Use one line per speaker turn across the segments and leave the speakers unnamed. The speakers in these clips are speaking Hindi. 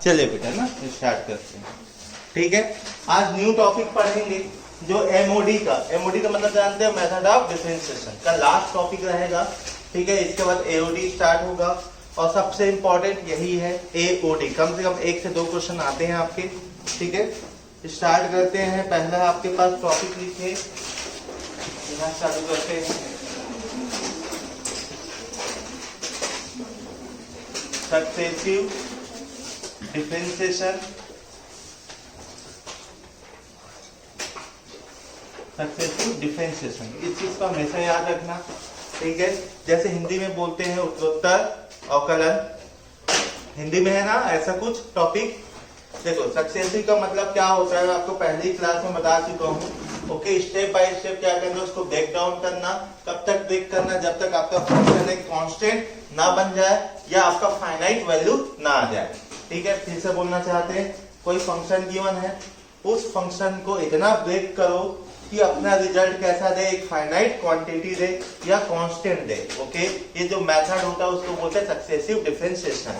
चले बेटा ना स्टार्ट करते हैं। ठीक है, आज न्यू टॉपिक पढ़ेंगे जो एमओडी का मतलब जानते हैं, मेथड ऑफ डिफरेंशिएशन का लास्ट टॉपिक रहेगा। ठीक है, इसके बाद एओडी स्टार्ट होगा और सबसे इंपॉर्टेंट यही है एओडी। कम से कम 1 से 2 क्वेश्चन आते हैं आपके। ठीक है, स्टार्ट करते हैं। पहला आपके पास टॉपिक लिखे, यहाँ चालू करते हैं। सक्सेसिव डिफरेंशिएशन, सक्सेसिव डिफरेंशिएशन, इस चीज को हमेशा याद रखना। ठीक है, जैसे हिंदी में बोलते हैं उत्तरोत्तर अवकलन, हिंदी में है ना ऐसा कुछ टॉपिक। देखो सक्सेसिव का मतलब क्या होता है, आपको पहली क्लास में बता चुका हूँ। ओके, स्टेप बाय स्टेप क्या करना, उसको ब्रेक डाउन करना। कब तक ब्रेक करना, जब तक आपका फंक्शन एक कांस्टेंट ना बन जाए या आपका फाइनाइट वैल्यू ना आ जाए। ठीक है, फिर से बोलना चाहते हैं, कोई फंक्शन गिवन है, उस फंक्शन को इतना ब्रेक करो कि अपना रिजल्ट कैसा दे, एक फाइनाइट क्वांटिटी दे या कांस्टेंट दे। ओके, ये जो मेथड होता है उसको बोलते हैं सक्सेसिव डिफरेंशिएशन।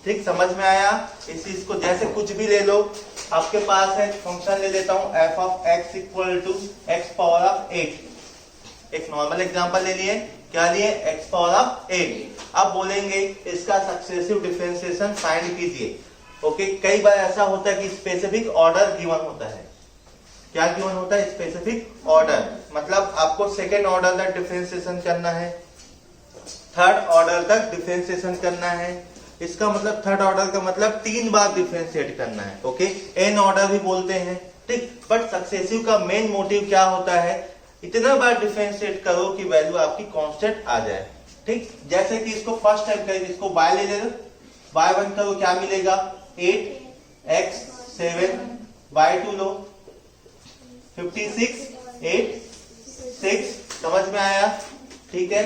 ठीक, समझ में आया। इस चीज को जैसे कुछ भी ले लो, आपके पास है फंक्शन ले लेता हूं f of x equal to x power of 8। एक नॉर्मल एग्जांपल ले लिए, क्या लिए, x पावर ऑफ 8। अब बोलेंगे इसका सक्सेसिव डिफरेंशिएशन फाइंड कीजिए। ओके, कई बार ऐसा होता है कि स्पेसिफिक ऑर्डर गिवन होता है। क्या गिवन होता है, स्पेसिफिक ऑर्डर, मतलब आपको सेकेंड ऑर्डर तक डिफरेंशिएशन करना है, थर्ड ऑर्डर तक डिफरेंशिएशन करना है। इसका मतलब थर्ड ऑर्डर का मतलब 3 बार डिफरेंशिएट करना है। ओके, एन ऑर्डर भी बोलते हैं। ठीक, बट सक्सेसिव का मेन मोटिव क्या होता है, इतना बार डिफरेंशिएट करो कि वैल्यू आपकी कांस्टेंट आ जाए। ठीक, जैसे कि इसको फर्स्ट टाइम करें, इसको y ले लो, y1 करो, क्या मिलेगा 8x 7, y2 लो 56 8 6। समझ में आया। ठीक है,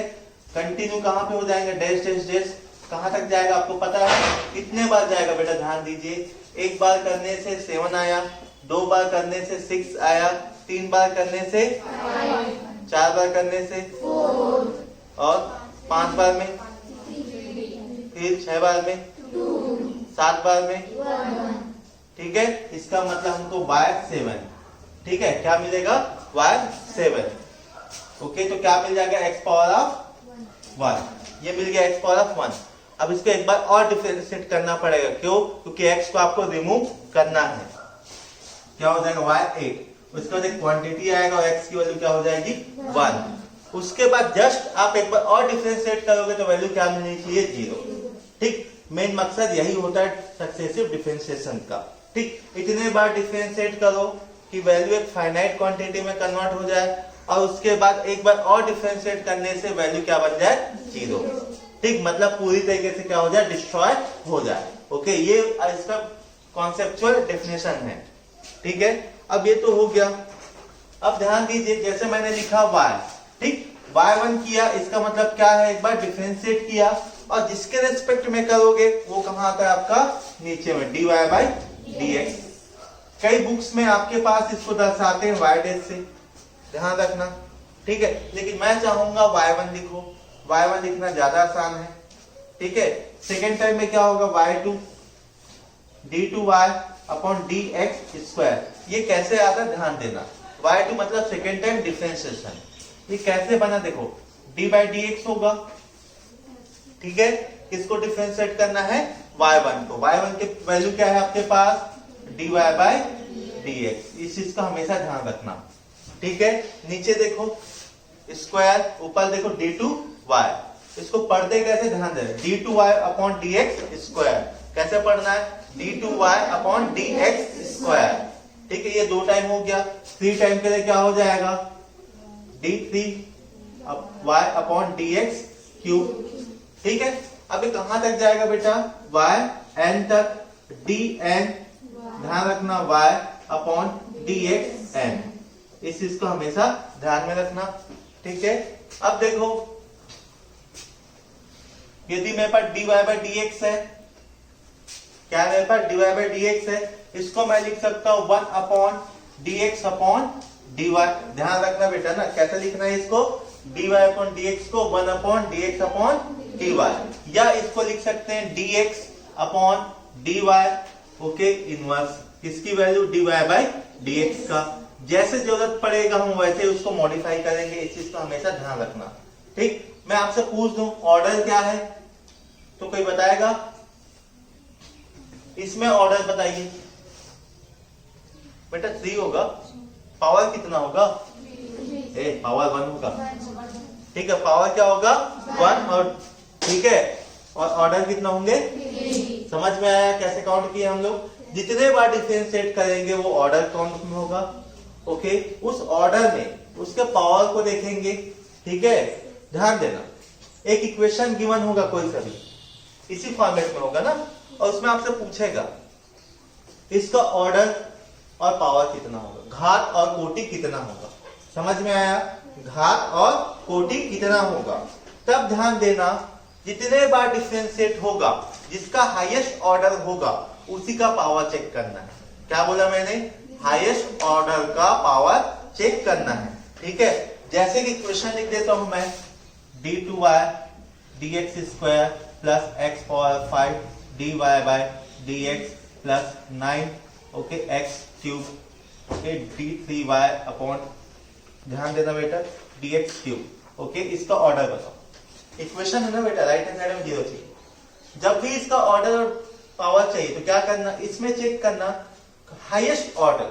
कंटिन्यू कहां पे हो जाएंगे, डैश डैश डैश, कहां तक जाएगा आपको पता है, कितने बार जाएगा बेटा, ध्यान दीजिए। एक बार करने से 7 आया, 2 बार करने से 6 आया, 3 बार करने से 5, 4 बार करने से 4, और 5 बार में, फिर 6 बार में 2, 7 बार में 1। ठीक है, इसका मतलब हमको y7, ठीक है, क्या मिलेगा y7। ओके, तो क्या मिल जाएगा, x पावर ऑफ 1, ये मिल गया x पावर ऑफ 1। अब इसको एक बार और डिफरेंशिएट करना पड़ेगा, क्यों, क्योंकि x को आपको रिमूव करना है। क्या हो जाएगा y8, उसके बाद एक क्वांटिटी आएगा और x की वैल्यू क्या हो जाएगी 1। उसके बाद जस्ट आप एक बार और डिफरेंशिएट करोगे तो वैल्यू क्या मिलनी चाहिए, 0। ठीक, मेन मकसद यही होता है सक्सेसिव डिफरेंशिएशन का। ठीक, इतने बार डिफरेंशिएट करो कि वैल्यू एक फाइनाइट क्वांटिटी में कन्वर्ट हो जाए, और उसके बाद एक बार और डिफरेंशिएट करने से वैल्यू क्या बन जाए, 0। ठीक, मतलब पूरी तरीके से क्या हो जाए, डिस्ट्रॉय हो जाए। ओके, ये इसका कॉन्सेप्चुअल डेफिनेशन है। ठीक है, अब ये तो हो गया। अब ध्यान दीजिए, जैसे मैंने लिखा y, ठीक, y1 किया, इसका मतलब क्या है, एक बार डिफरेंशिएट किया, और जिसके रेस्पेक्ट में करोगे वो कहां आता है आपका, नीचे में, dy बाई dx। कई बुक्स में आपके पास इसको दर्शाते हैं y डैश से, ध्यान रखना। ठीक है, लेकिन मैं चाहूंगा y1 लिखो, y1 लिखना ज्यादा आसान है। ठीक है, सेकेंड टाइम में क्या होगा, y2 d2y upon dx square. ये कैसे आता है ध्यान देना, y2 मतलब सेकेंड टाइम डिफरेंशिएशन। ये कैसे बना, देखो d बाई dx होगा। ठीक है, किसको डिफरेंशिएट करना है, y1 को। y1 के वैल्यू क्या है आपके पास, dy बाई dx। इस चीज का हमेशा ध्यान रखना। ठीक है, नीचे देखो स्क्वायर, ऊपर देखो d2y। इसको पढ़ते कैसे, ध्यान दें, d2y अपॉन dx स्क्वायर। कैसे पढ़ना है, d2y अपॉन dx स्क्वायर। ठीक है, ये 2 टाइम हो गया। 3 टाइम के लिए क्या हो जाएगा, d3y अपॉन dx क्यूब। ठीक है, अभी कहां तक जाएगा बेटा, yn तक, dn, ध्यान रखना, y अपॉन dxn। इस चीज को हमेशा ध्यान में रखना। ठीक है, अब देखो, यदि मेरे पास dy बाई dx है, क्या मेरे पास dy बाई dx है, इसको मैं लिख सकता हूं 1 अपॉन dx अपॉन dy। ध्यान रखना बेटा ना, कैसे लिखना है इसको, dy अपॉन dx को 1 अपॉन dx अपॉन dy, या इसको लिख सकते हैं dx upon d y, okay, inverse किसकी value, d y by d x का। जैसे जरूरत पड़ेगा हम वैसे उसको मॉडिफाई करेंगे, इस चीज का हमेशा ध्यान रखना। ठीक, मैं आपसे पूछ दूं ऑर्डर क्या है, तो कोई बताएगा? इसमें ऑर्डर बताइए बेटा। 3 होगा। पावर कितना होगा? पावर 1 होगा। ठीक है, पावर क्या होगा? 1। और ठीक है, और ऑर्डर कितना होंगे? समझ में आया कैसे काउंट किए हम लोग? जितने बार डिफरेंशिएट करेंगे वो ऑर्डर काउंट में होगा। ओके, उस ऑर्डर में उसके पावर को देखेंगे। ठीक है, ध्यान देना, एक इक्वेशन गिवन होगा कोई सा भी, इसी फॉर्मेट में होगा ना, और उसमें आपसे पूछेगा इसका ऑर्डर और पावर कितना होगा, घात और कोटि कितना होगा। समझ में आया? घात और कोटि कितना होगा। तब ध्यान देना, जितने बार डिफरेंशिएट होगा जिसका हाईएस्ट ऑर्डर होगा उसी का पावर चेक करना है। क्या बोला मैंने? हाईएस्ट ऑर्डर का पावर चेक करना है। ठीक है, जैसे कि क्वेश्चन लिख देता हूं मैं, d2y dx square plus x power 5 dy by dx plus 9, okay, x cube, okay, d3y upon, ध्यान देना बेटा, dx क्यूब, ओके। इसका ऑर्डर बताओ। इक्वेशन है ना बेटा, राइट हैंड साइड में 0 चाहिए। जब भी इसका ऑर्डर और पावर चाहिए तो क्या करना, इसमें चेक करना हाईएस्ट ऑर्डर।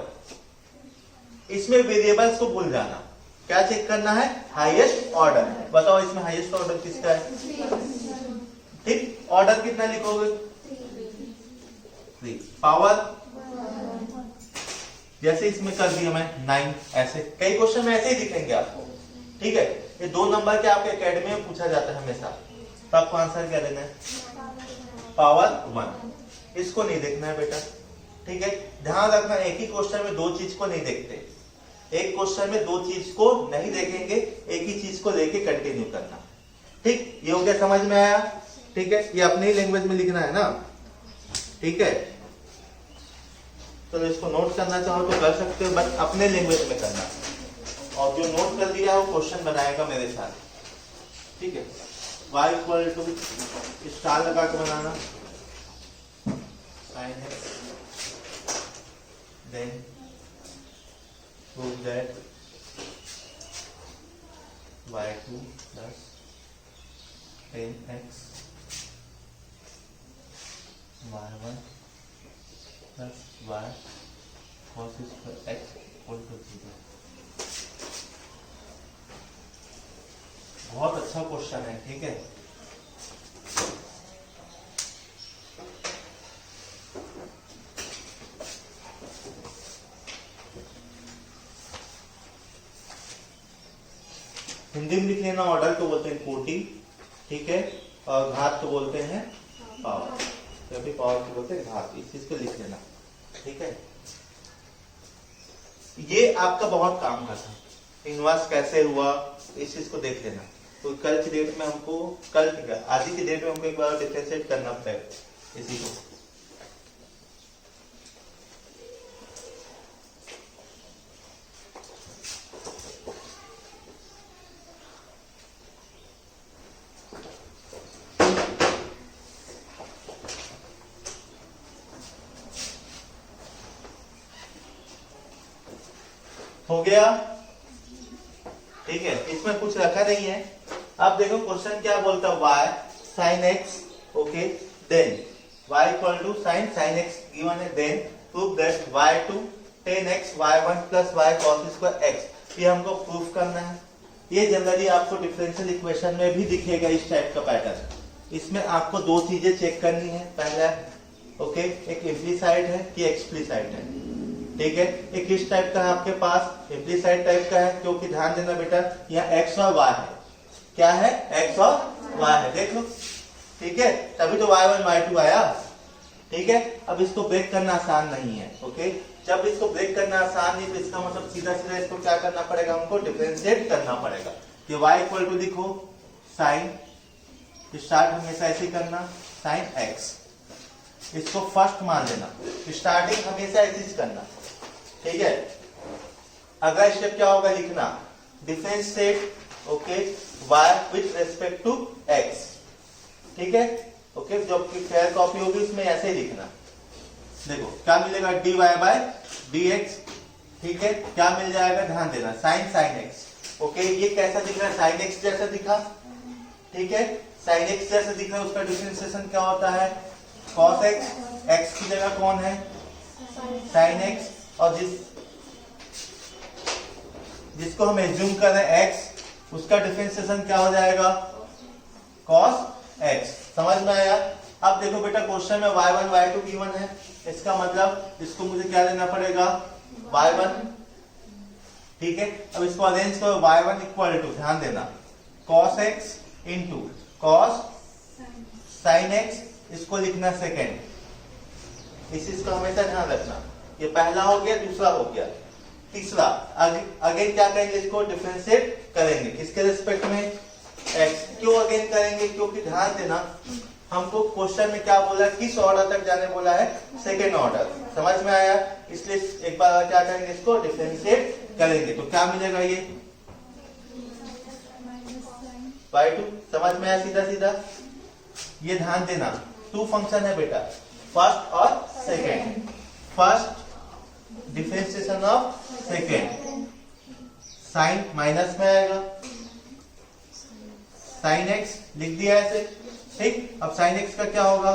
इसमें वेरिएबल्स को भूल जाना। क्या चेक करना है? Highest order. बताओ इसमें हाईएस्ट ऑर्डर किसका है? ठीक, ऑर्डर कितना लिखोगे? 3। पावर जैसे इसमें कर दिया मैं 9, ऐसे कई क्वेश्चन में ऐसे ही दिखेंगे आपको। ठीक है, ये 2 नंबर के आपके एकेडमी में पूछा जाता है हमेशा, तो आपको आंसर क्या देना है? पावर 1। इसको नहीं देखना है बेटा। ठीक है, ध्यान रखना, एक ही क्वेश्चन में 2 चीज को नहीं देखते। एक क्वेश्चन में 2 चीज को नहीं देखेंगे, एक ही चीज को लेके कंटिन्यू करना। ठीक, ये हो गया, समझ में आया? ठीक है, ये अपनी लैंग्वेज में लिखना है ना। ठीक है, तो इसको नोट करना चाहो तो कर सकते हो, बट अपने लैंग्वेज में करना। और जो नोट कर दिया है वो क्वेश्चन बनाएगा मेरे साथ। ठीक है, y इक्वल टू स्टार लगा के बनाना, sin x, then prove that y2 plus 10x y1 plus y cos square x equal to 0। बहुत अच्छा क्वेश्चन है। ठीक है, हिंदी में लिख लेना, ऑर्डर को बोलते हैं कोटि। ठीक है, और घात को बोलते हैं पावर, जब भी पावर को बोलते हैं घात, इस चीज को लिख लेना। ठीक है, ये आपका बहुत काम का था, इनवर्स कैसे हुआ इस चीज को देख लेना। तो कल की डेट में हमको, कल की आज की डेट में हमको एक बार डिफरेंशिएट करना पड़ेगा इसी को। हो गया? ठीक है, इसमें कुछ रखा नहीं है। अब देखो क्वेश्चन क्या बोलता है, y sin x, okay, then y equal to sin x given है, then prove that y2 10x y1 plus y cos square x। ये हमको प्रूफ करना है। ये जनरली आपको डिफरेंशियल इक्वेशन में भी दिखेगा इस टाइप का पैटर्न। इसमें आपको 2 चीजें चेक करनी है। पहला, ओके, एक इम्प्लीसाइड है कि एक्सप्लीसाइड है। ठीक है, एक किस टाइप का है आपके पास? इम्प्लीसाइड टाइप का है, क्योंकि ध्यान देना बेटा, यहाँ x और y है। क्या है? x और y है, देख लो। ठीक है, तभी तो y1 y2 आया। ठीक है, अब इसको ब्रेक करना आसान नहीं है। ओके, जब इसको ब्रेक करना आसान नहीं तो इसका मतलब सीधा सीधा इसको क्या करना पड़ेगा, हमको डिफरेंशिएट करना पड़ेगा। कि y इक्वल टू लिखो साइन, स्टार्ट हमेशा ऐसे करना, साइन x, इसको फर्स्ट मान लेना, स्टार्टिंग हमेशा ऐसे करना। ठीक है, अगला स्टेप क्या होगा, लिखना differentiate, okay, y with respect to x। ठीक है, ओके, जो आपकी फेयर कॉपी होगी उसमें ऐसे ही लिखना। देखो क्या मिलेगा, dy बाय dx, ठीक है। क्या मिल जाएगा, ध्यान देना, sin x। ओके, ये कैसा दिख रहा है, sin x जैसा दिखा, ठीक है। sin x जैसा दिख रहा है, उसका डिफरेंशिएशन क्या होता है, cos x। x की जगह कौन है, sin x, और जिसको हम एज्यूम कर रहे हैं x, उसका डिफरेंशिएशन क्या हो जाएगा, cos x। समझ में आया। अब देखो बेटा, क्वेश्चन में y1 y2 गिवन है, इसका मतलब इसको मुझे क्या लेना पड़ेगा, y1, ठीक है। अब इसको अरेंज करो, y1 इक्वल टू, ध्यान देना, cos x into cos sin x, इसको लिखना सेकेंड। इस चीज को हमेशा ध्यान रखना। ये पहला हो गया, दूसरा हो गया, तीसरा अगेन क्या करेंगे, इसको डिफरेंशिएट करेंगे, किसके रिस्पेक्ट में, x। क्यों अगेन करेंगे, क्योंकि ध्यान देना, हमको क्वेश्चन में क्या बोला, किस ऑर्डर तक जाने बोला है, सेकेंड ऑर्डर। समझ में आया। इसलिए एक बार क्या करेंगे, इसको डिफरेंशिएट करेंगे, तो क्या मिलेगा, ये y2। समझ में आया, सीधा सीधा। ये ध्यान देना, टू फंक्शन है बेटा, फर्स्ट और second. First differentiation of second, sine minus में आएगा, साइन एक्स लिख दिया ऐसे, ठीक। अब साइन एक्स का क्या होगा,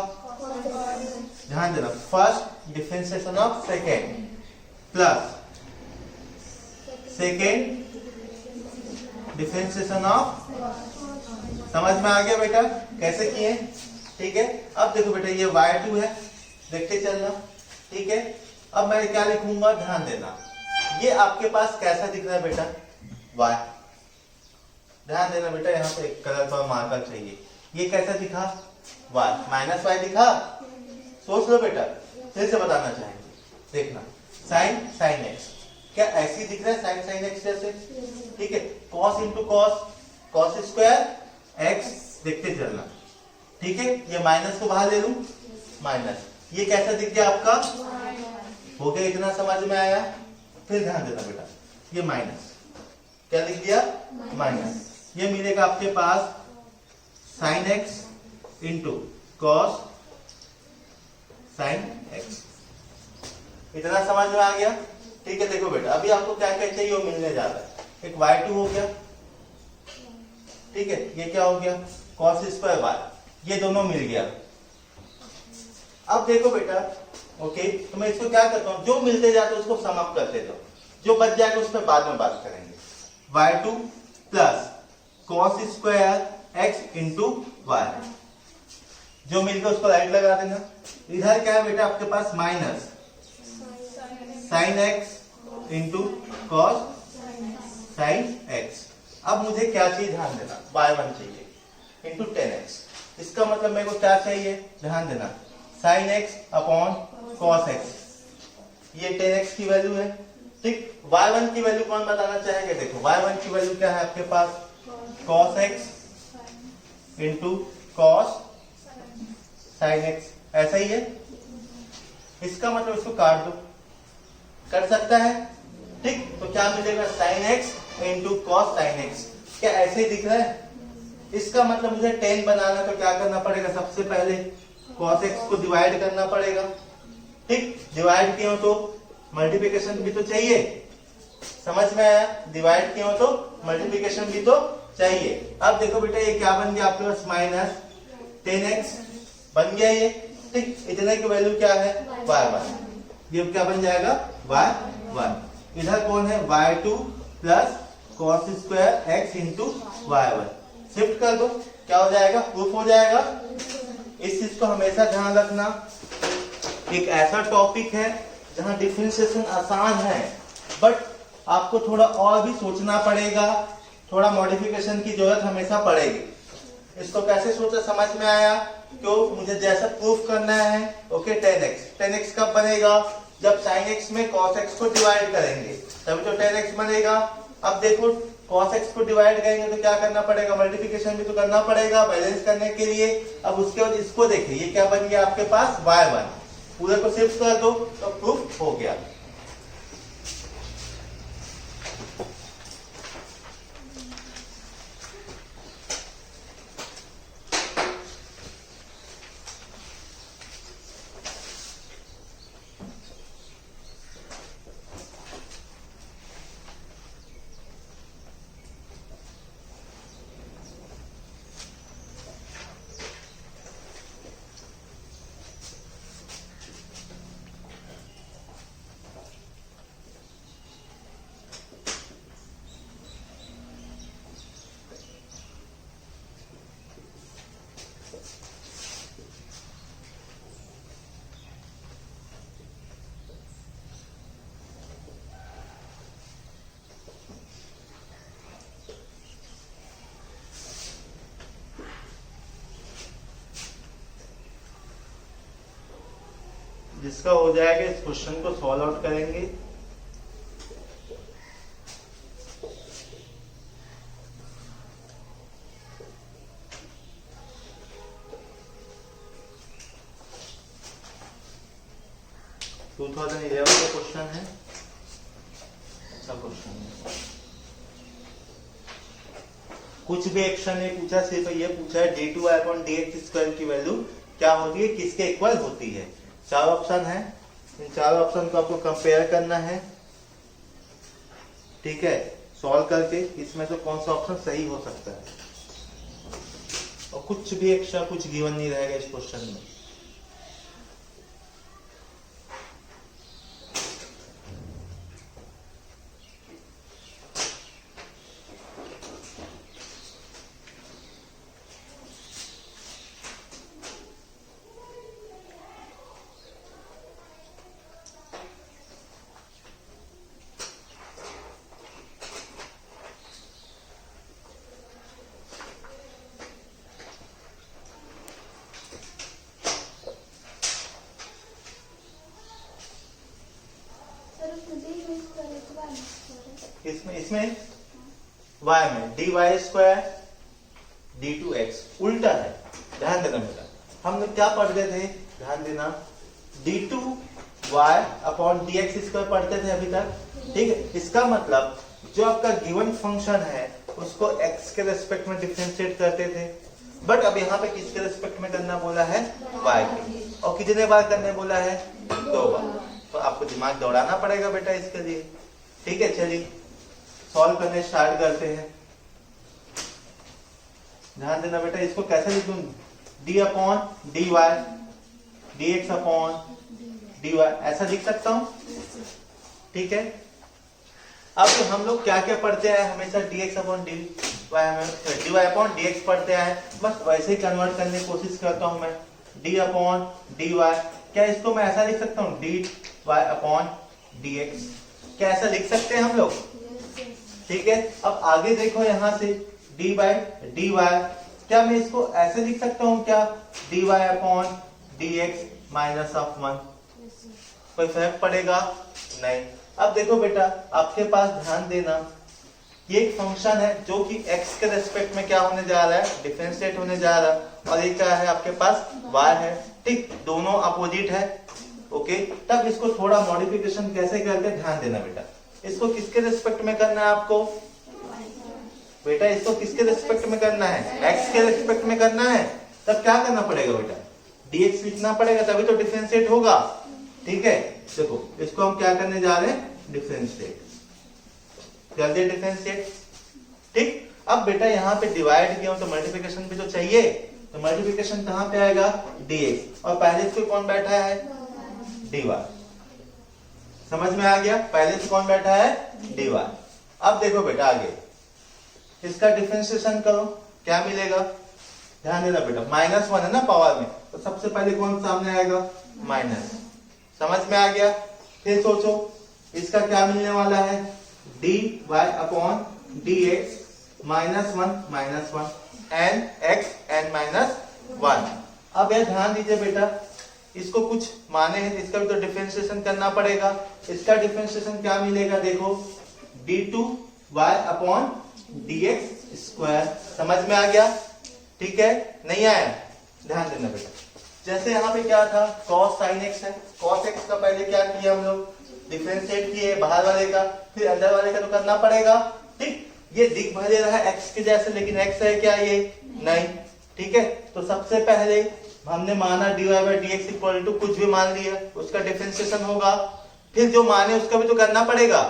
ध्यान देना, first differentiation of second plus second differentiation of, समझ में आ गया बेटा कैसे किए, ठीक है। अब देखो बेटा, ये y2 है, देखते चलना, ठीक है। अब मैं क्या लिखूंगा, ध्यान देना, ये आपके पास कैसा दिख रहा है बेटा, y। ध्यान देना बेटा, यहाँ पे एक कलर पर मार्कर चाहिए, ये कैसा दिखा, y माइनस y दिखा। सोच लो बेटा, फिर से बताना चाहेंगे, देखना, sin x क्या ऐसी दिख रहा है, sin x जैसे, ठीक है। cos into cos square x, देखते चलना, ठीक है। ये माइनस को बाहर ले लूं, माइनस, ये कैसा दिख गया आपका, हो गया, इतना समझ में आया। फिर ध्यान देना बेटा, ये माइनस क्या लिख दिया, माइनस, ये मिलेगा आपके पास sin x into cos sin x। इतना समझ में आ गया, ठीक है। देखो बेटा, अभी आपको क्या क्या चाहिए वो मिलने जा रहा है। एक y2 हो गया, ठीक है, ये क्या हो गया, cos स्क्वायर y, ये दोनों मिल गया। अब देखो बेटा, ओके, तो मैं इसको क्या करता हूं, जो मिलते जाते उसको सम अप करते जाओ, जो बच जाएगा उस पर बाद में बात करेंगे। y2 plus cos square x into y, जो मिलकर उसको राइट लगा देना। इधर क्या है बेटा, आपके पास minus sin x into cos sin x। अब मुझे क्या चाहिए, ध्यान देना, y1 चाहिए इंटू 10x। इसका मतलब मेरे को क्या चाहिए, ध्यान देना, sin x upon cos x, ये 10x की वैल्यू है, ठीक। y1 की वैल्यू कौन बताना चाहेंगे, देखो y1 की वैल्यू क्या है आपके पास, cos x into cos sin x, ऐसा ही है। इसका मतलब इसको काट दो, कर सकता है, ठीक। तो क्या मिलेगा, sin x into cos sin x, क्या ऐसे ही दिख रहा है। इसका मतलब मुझे 10 बनाना, तो क्या करना पड़ेगा, सबसे पहले cos x को डिवाइड करना पड़ेगा, ठीक। डिवाइड किया तो मल्टीप्लिकेशन भी तो चाहिए, समझ में आया, डिवाइड किया तो मल्टीप्लिकेशन भी तो चाहिए। अब देखो बेटा, ये क्या बन गया आपके पास, माइनस 10x बन गया ये, ठीक। इतने की वैल्यू क्या है, y1, ये क्या बन जाएगा, y1। इधर कौन है, y2 plus cos square x into y1, shift कर दो, क्या हो जाएगा, प्रूफ हो जाएगा। इस चीज को हमेशा ध्यान रखना, एक ऐसा टॉपिक है जहां डिफरेंशिएशन आसान है, बट आपको थोड़ा और भी सोचना पड़ेगा, थोड़ा मॉडिफिकेशन की जरूरत हमेशा पड़ेगी। इसको कैसे सोचा, समझ में आया, क्यों, मुझे जैसा प्रूफ करना है, ओके। 10x कब बनेगा, जब sin x में cos x को डिवाइड करेंगे तभी तो 10x बनेगा। अब देखो, cos x को डिवाइड करेंगे तो क्या करना पड़ेगा, मल्टीप्लिकेशन भी तो करना पड़ेगा बैलेंस करने के लिए। अब उसके बाद इसको देखिए, ये क्या बन गया आपके पास, y1, पूरे को शिफ्ट कर दो तो प्रूफ हो गया। जिसका हो जाएगा इस क्वेश्चन को सॉल्व आउट करेंगे। टू 2011 का क्वेश्चन है, अच्छा क्वेश्चन है। कुछ भी एक्शन नहीं पूछा, सिर्फ ये पूछा है d2y/dx² की वैल्यू क्या होती है, किसके इक्वल होती है। चार ऑप्शन है, इन चार ऑप्शन को आपको कंपेयर करना है, ठीक है, सॉल्व करके इसमें से कौन सा ऑप्शन सही हो सकता है। और कुछ भी एक्स्ट्रा कुछ गिवन नहीं रहेगा इस क्वेश्चन में। इसमें y में dy² d2x उल्टा है, ध्यान देना बेटा। हम लोग क्या पढ़ते थे, ध्यान देना, d2y/dx² पढ़ते थे अभी तक, ठीक है। इसका मतलब जो आपका गिवन फंक्शन है उसको x के रेस्पेक्ट में डिफरेंशिएट करते थे, बट अब यहाँ पे किसके रेस्पेक्ट में करना बोला है, y के, और कितने बार करने बोला है, 2 बार। तो आपको दिमाग दौड़ाना पड़ेगा बेटा इसके लिए, ठीक है। चलिए सॉल्व करने स्टार्ट करते हैं। ध्यान देना बेटा, इसको कैसे लिखूं, d/dy dx/dy ऐसा लिख सकता हूं, ठीक है। अब हम लोग क्या क्या पढ़ते हैं, हमेशा dy/dx पढ़ते हैं, बस वैसे ही कन्वर्ट करने की कोशिश करता हूं मैं, d/dy। क्या इसको मैं ऐसा लिख सकता हूं, dy/dx, क्या ऐसा लिख सकते हैं हम लोग, ठीक है। अब आगे देखो यहाँ से d/dy, क्या मैं इसको ऐसे लिख सकता हूँ क्या, dy/dx -1, कोई फर्क पड़ेगा नहीं। अब देखो बेटा, आपके पास ध्यान देना, ये एक फंक्शन है जो कि x के रेस्पेक्ट में क्या होने जा रहा है, डिफरेंशिएट होने जा रहा है, और ये क्या है आपके पास, y है, ठीक, दोनों अपोजिट है, ओके। तब इसको थोड़ा मॉडिफिकेशन कैसे करके, ध्यान देना बेटा, इसको किसके रेस्पेक्ट में करना है आपको, बेटा इसको किसके रेस्पेक्ट में करना है, x के रेस्पेक्ट में करना है। तब क्या करना पड़ेगा बेटा, dx लिखना पड़ेगा, तभी तो डिफरेंशिएट होगा, ठीक है। देखो इसको हम क्या करने जा रहे हैं, डिफरेंशिएट कर दिया, डिफरेंशिएट, ठीक। अब बेटा यहाँ पे डिवाइड किया तो मल्टीप्लिकेशन भी तो चाहिए, तो मल्टीप्लिकेशन कहाँ पे आएगा, dx, और पहले इसको कौन बैठा है, dy। समझ में आ गया, पहले से कौन बैठा है, dy। अब देखो बेटा आगे इसका डिफरेंशिएशन करो, क्या मिलेगा, ध्यान देना बेटा, -1 है ना पावर में, तो सबसे पहले कौन सामने आएगा, माइनस। समझ में आ गया। फिर सोचो इसका क्या मिलने वाला है, dy/dx -1 n x n -1। अब यह ध्यान दीजिए बेटा, इसको कुछ माने हैं, इसका भी तो डिफरेंशिएशन करना पड़ेगा। इसका डिफरेंशिएशन क्या मिलेगा, देखो d2y/dx²। समझ में आ गया, ठीक है, नहीं आया, ध्यान देना बेटा। जैसे यहाँ पे क्या था, cos sin x है, cos x का पहले क्या किया हम लोग, डिफरेंशिएट किए बाहर वाले का, फिर अंदर वाले का तो करना पड़ेगा, ठीक। ये दिख भले रहा है x के जैसे, लेकिन x है क्या, ये नहीं, ठीक है। तो सबसे पहले हमने माना dy/dx इक्वल टू कुछ भी मान लिया, उसका डिफरेंशिएशन होगा, फिर जो माने उसका भी तो करना पड़ेगा,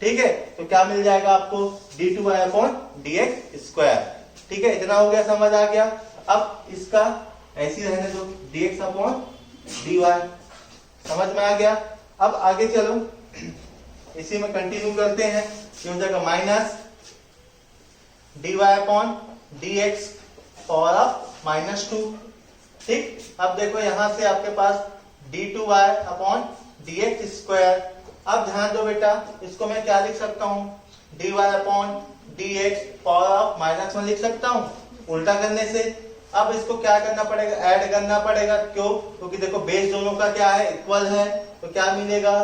ठीक है। तो क्या मिल जाएगा आपको, d2y/dx², ठीक है। इतना हो गया, समझ आ गया। अब इसका ऐसी रहने दो, dx/dy, समझ में आ गया। अब आगे चलो, इसी में कंटिन्यू करते हैं, ये हो जाएगा -dy/dx (-2), ठीक। अब देखो यहां से आपके पास d2y/dx²। अब ध्यान दो बेटा, इसको मैं क्या लिख सकता हूं, dy/dx (-1) लिख सकता हूं, उल्टा करने से। अब इसको क्या करना पड़ेगा, ऐड करना पड़ेगा। क्यों? क्योंकि देखो बेस दोनों का क्या है, इक्वल है। तो क्या मिलेगा,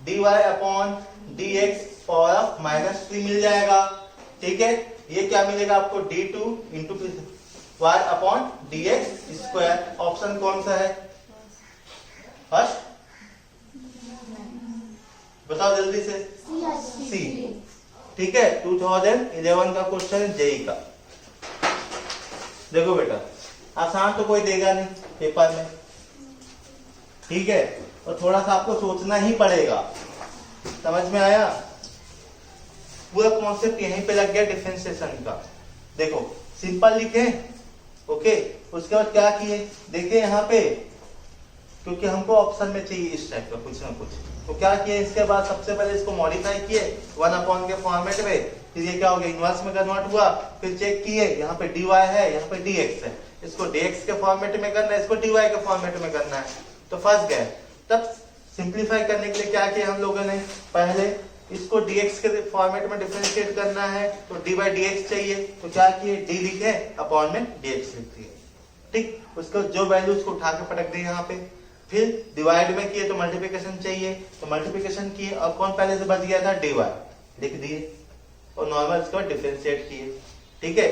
dy upon dx power of -3 मिल जाएगा। ठीक है, ये क्या मिलेगा आपको, d2 into y upon dx square. Option कौन सा है, फर्स्ट बताओ जल्दी से, सी। ठीक है, 2011 का क्वेश्चन है जेई का। देखो बेटा, आसान तो कोई देगा नहीं पेपर में, ठीक है, और थोड़ा सा आपको सोचना ही पड़ेगा। समझ में आया? पूरा कॉन्सेप्ट यहीं पे लग गया डिफरेंशिएशन का। देखो सिंपल लिखे, ओके, उसके बाद क्या किए, देखिए यहाँ पे, क्योंकि हमको ऑप्शन में चाहिए इस टाइप का कुछ ना कुछ, तो क्या किए, इसके बाद सबसे पहले इसको मॉडिफाई किए 1 अपॉन के फॉर्मेट में। फिर ये क्या हो गया, इनवर्स में कन्वर्ट हुआ। फिर चेक किए, यहाँ पे dy है, यहाँ पे dx है, इसको dx के फॉर्मेट में करना है, इसको dy के फॉर्मेट में करना है, तो फंस गए। तब सिंप्लीफाई करने के लिए क्या किया हम लोगों ने, पहले इसको dx के फॉर्मेट में डिफरेंशिएट करना है, तो dy dx चाहिए, तो क्या किए, d लिखे अपॉन में dx लिख दिए। ठीक, उसको जो वैल्यू उसको उठा के पटक दिए यहाँ पे। फिर डिवाइड में किए तो मल्टीप्लिकेशन चाहिए, तो मल्टीप्लिकेशन किए, और कौन पहले से बच गया था, dy लिख दिए, और नॉर्मल इसको डिफरेंशिएट किए। ठीक है,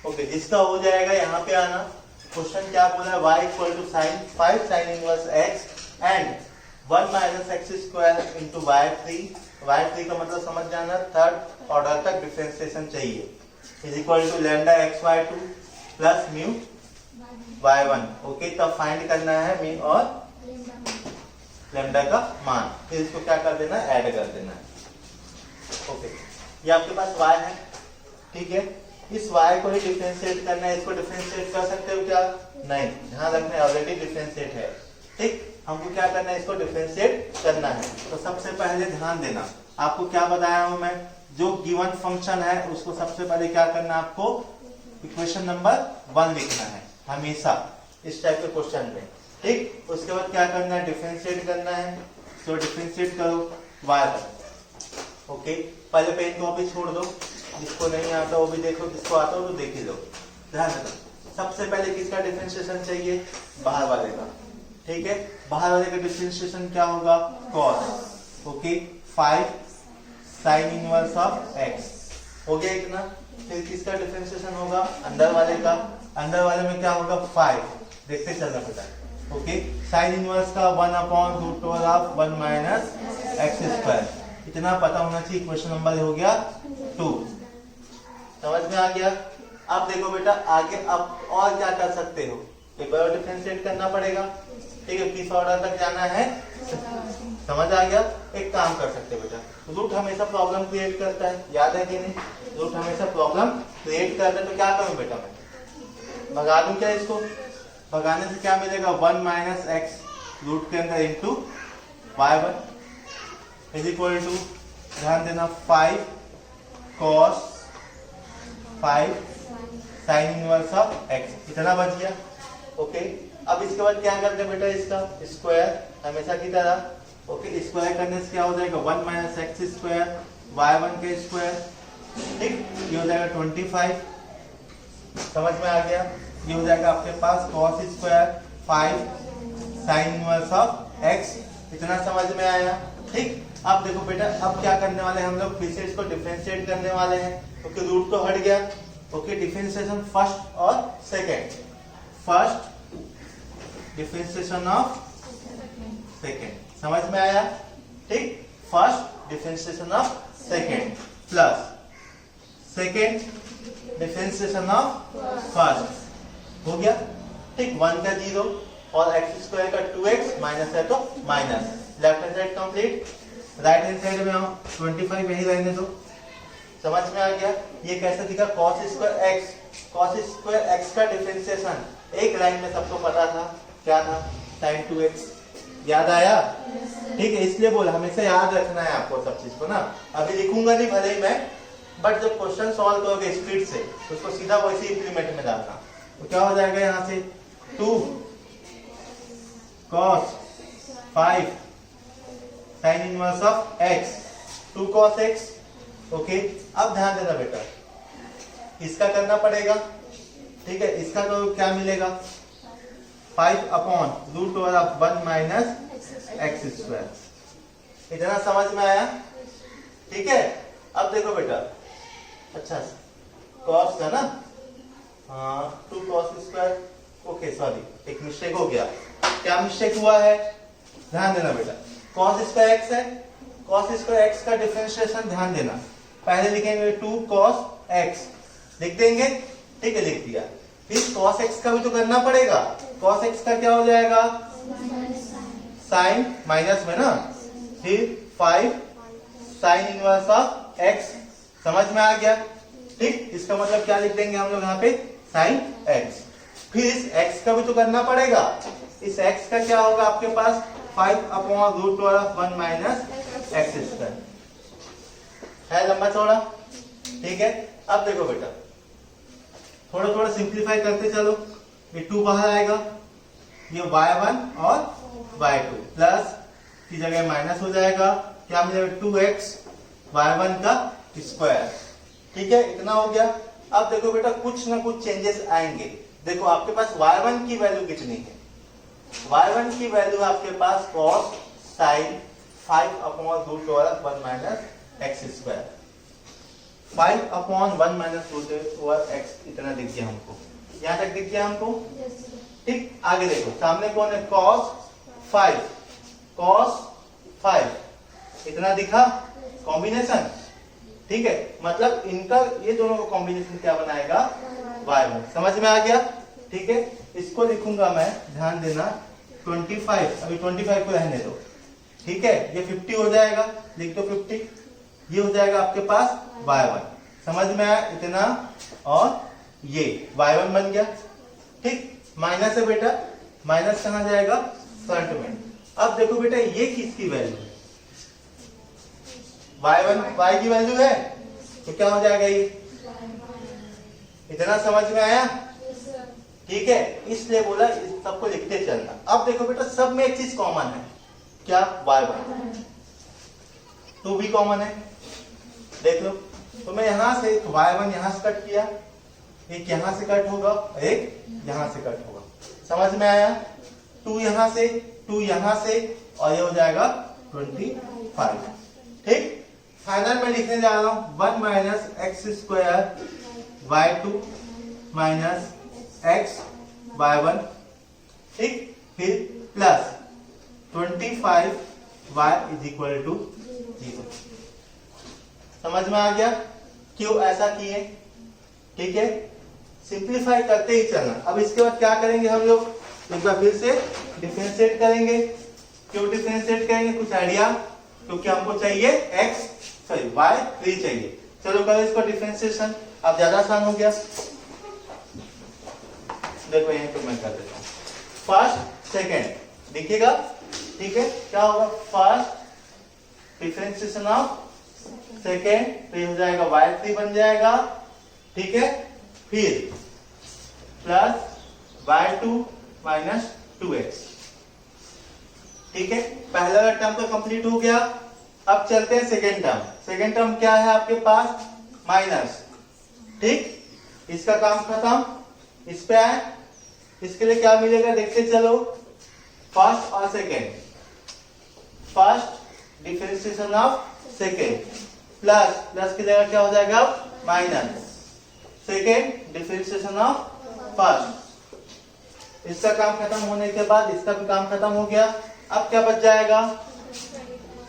ओके, जिसका हो जाएगा यहाँ पे आना। क्वेश्चन क्या बोला है, y equal to sine 5 sine inverse x and 1 minus x square into y3 का मतलब समझ जाना, थर्ड ऑर्डर तक डिफरेंशिएशन चाहिए, is equal to lambda xy2 plus mu y1। Okay, तब फाइंड करना है म्यू और लैम्डा का मान, फिर इसको क्या कर देना, ऐड कर देना है। ओके, ये आपके पास y है, ठीक है, इस y को ही डिफरेंशिएट करना है। इसको डिफरेंशिएट कर सकते हो क्या, नहीं, ध्यान रखना है ऑलरेडी डिफरेंशिएट है। ठीक, हमको क्या करना है, इसको डिफरेंशिएट करना है। तो सबसे पहले ध्यान देना, आपको क्या बताया हूं मैं, जो गिवन फंक्शन है उसको सबसे पहले क्या करना है, आपको इक्वेशन नंबर 1 लिखना है हमेशा इस टाइप के क्वेश्चन में। ठीक, उसके बाद क्या करना है, डिफरेंशिएट करना है, तो डिफरेंशिएट करो y पर। ओके, पहले पेन कॉपी छोड़ दो, जिसको नहीं आता वो भी देखो, जिसको आता हो तो देख ही लो। ध्यान रखो, सबसे पहले किसका डिफरेंशिएशन चाहिए, बाहर वाले का। ठीक है, बाहर वाले का डिफरेंशिएशन क्या होगा, cos। Okay, 5 sine inverse of x हो गया इतना। फिर किसका डिफरेंशिएशन होगा, अंदर वाले का। अंदर वाले में क्या होगा, 5, देखते चलना पता है। ओके, साइन इनवर्स का 1 upon root of 1 minus x square, इतना पता होना चाहिए। क्वेश्चन नंबर हो गया 2, समझ में आ गया। अब देखो बेटा आगे अब और क्या कर सकते हो, एक बार डिफरेंशिएट करना पड़ेगा। ठीक है, किस ऑर्डर तक जाना है, समझ आ गया। एक काम कर सकते हो बेटा, रूट हमेशा प्रॉब्लम क्रिएट करता है, याद है कि नहीं, रूट हमेशा प्रॉब्लम क्रिएट करता है। तो क्या करूं बेटा, मैं भगा दूं क्या इसको, भगाने से क्या मिलेगा, 1 माइनस एक्स रूट के अंदर into y1 is equal to, ध्यान देना, 5 cos 5 sine inverse of x, इतना बच गया। ओके, अब इसके बाद क्या करते हैं बेटा, इसका स्क्वायर हमेशा की तरह। ओके, स्क्वायर करने से क्या हो जाएगा, 1 माइनस एक्स स्क्वायर y1 के स्क्वायर। ठीक, ये हो जाएगा 25 समझ में आ गया? ये हो जाएगा आपके पास cos square 5 sin inverse of x। इतना समझ में आया? ठीक। अब देखो बेटा, अब क्या करने वाले हैं हम लोग, फिर से इसको डिफरेंशिएट करने वाले हैं। ओके, रूट तो हट गया। ओके, डिफरेंशिएशन फर्स्ट और second. First differentiation of second, समझ में आया? ठीक, first differentiation of second plus second differentiation of first. हो गया? ठीक, 1 का 0 और x स्क्वायर का 2x माइनस है तो minus. Left hand side complete, right hand side में हम 25 यही रहने दो। समझ में आ गया? ये कैसे दिखा? cos स्क्वायर x का डिफरेंशिएशन एक लाइन में सबको पता था, क्या था? sin 2x। याद आया? ठीक है, इसलिए बोला हमेशा याद रखना है आपको सब चीज को ना। अभी लिखूंगा नहीं भले ही मैं, बट जब क्वेश्चन सॉल्व करोगे स्पीड से तो उसको सीधा वैसे इंप्लीमेंट में डालना। तो क्या हो जाएगा यहाँ से 2 cos 5 sin inverse of x, 2 cos x। Okay, अब ध्यान देना बेटा, इसका करना पड़ेगा। ठीक है, इसका तो क्या मिलेगा? 5 upon root over of 1 minus x square. इतना समझ में आया? ठीक है, अब देखो बेटा, अच्छा cos का ना, हाँ 2 cos स्क्वायर। ओके सॉरी, एक मिस्टेक हो गया। क्या मिस्टेक हुआ है? ध्यान देना बेटा, cos स्क्वायर x है, cos स्क्वायर x का डिफरेंशिएशन ध्यान देना। पहले लिखेंगे 2 cos x, लिख देंगे। ठीक है, लिख दिया। फिर cos x का भी तो करना पड़ेगा। cos x का क्या हो जाएगा? साइन माइनस में ना, फिर 5 साइन इनवर्स ऑफ x। समझ में आ गया? ठीक, इसका मतलब क्या लिख देंगे हम लोग यहाँ पे? Sine x। फिर इस x का भी तो करना पड़ेगा। इस x का क्या होगा आपके पास? 5 upon root of 1 minus x square. है लंबा चौड़ा? ठीक है, अब देखो बेटा, थोड़ा थोड़ा सिंप्लीफाई करते चलो। ये 2 बाहर आएगा, ये y1 और y2 प्लस की जगह माइनस हो जाएगा। क्या मिलेगा? 2x y1 का स्क्वायर। ठीक है, इतना हो गया। अब देखो बेटा, कुछ ना कुछ चेंजेस आएंगे। देखो आपके पास y1 की वैल्यू कितनी है? y1 की वैल्यू आपके पास cos sin 5 upon root over 1 minus x square. 5 upon 1 minus root over X, इतना दिख गया हमको। यहाँ तक दिख गया हमको? ठीक, आगे देखो, सामने कौन है? cos 5 इतना दिखा कॉम्बिनेशन। ठीक है, मतलब इनका ये दोनों का कॉम्बिनेशन क्या बनाएगा? y1। समझ में आ गया? ठीक है, इसको लिखूंगा मैं, ध्यान देना 25, अभी 25 को रहने दो। ठीक है, ये 50 हो जाएगा, लिख दो 50। ये हो जाएगा आपके पास y1। समझ में आया? इतना, और ये y1 बन गया। ठीक, माइनस है बेटा, माइनस कहां जाएगा? फ्रंट में। अब देखो बेटा, ये किसकी वैल्यू है? y1 y की वैल्यू है, तो क्या हो जाएगा ये? इतना समझ में आया? ठीक है, इसलिए बोला इस सबको लिखते चलना। अब देखो बेटा, सब में एक चीज कॉमन है, क्या? y1। 2 भी कॉमन है, देख लो। तो मैं यहां से y1 यहां से कट किया, एक यहां से कट होगा, एक यहां से कट होगा। समझ में आया? 2 यहां से, 2 यहां से, और ये हो जाएगा 25। ठीक, फाइनल में लिखने जा रहा हूं 1 minus x square y2 minus x y1। ठीक, फिर plus 25 y is equal to 0। समझ में आ गया क्यों ऐसा किए? ठीक है, सिंप्लीफाई करते ही चलना। अब इसके बाद क्या करेंगे हम लोग? एक बार फिर से डिफरेंशिएट करेंगे। क्यों डिफरेंशिएट करेंगे? कुछ आइडिया? क्योंकि हमको चाहिए y3 चाहिए। चलो करो इसको डिफरेंशिएशन। अब ज्यादा आसान हो गया, देखो यहीं पे मैं कर देता हूँ। फर्स्ट सेकेंड देखिएगा। ठीक है, क्या होगा? फर्स्ट डिफरेंशिएशन ऑफ सेकेंड, तो ये हो जाएगा y3 बन जाएगा। ठीक है, फिर प्लस y2 माइनस 2x। ठीक है, पहला टर्म तो कंप्लीट हो गया। अब चलते हैं सेकेंड टर्म। सेकेंड टर्म क्या है आपके पास? माइनस। ठीक, इसका काम खत्म। इस पे आए, इसके लिए क्या मिलेगा देखते चलो। फर्स्ट और second, first differentiation of second plus, plus की जगह क्या हो जाएगा minus, second differentiation of first. इसका काम खत्म होने के बाद इसका भी काम खत्म हो गया। अब क्या बच जाएगा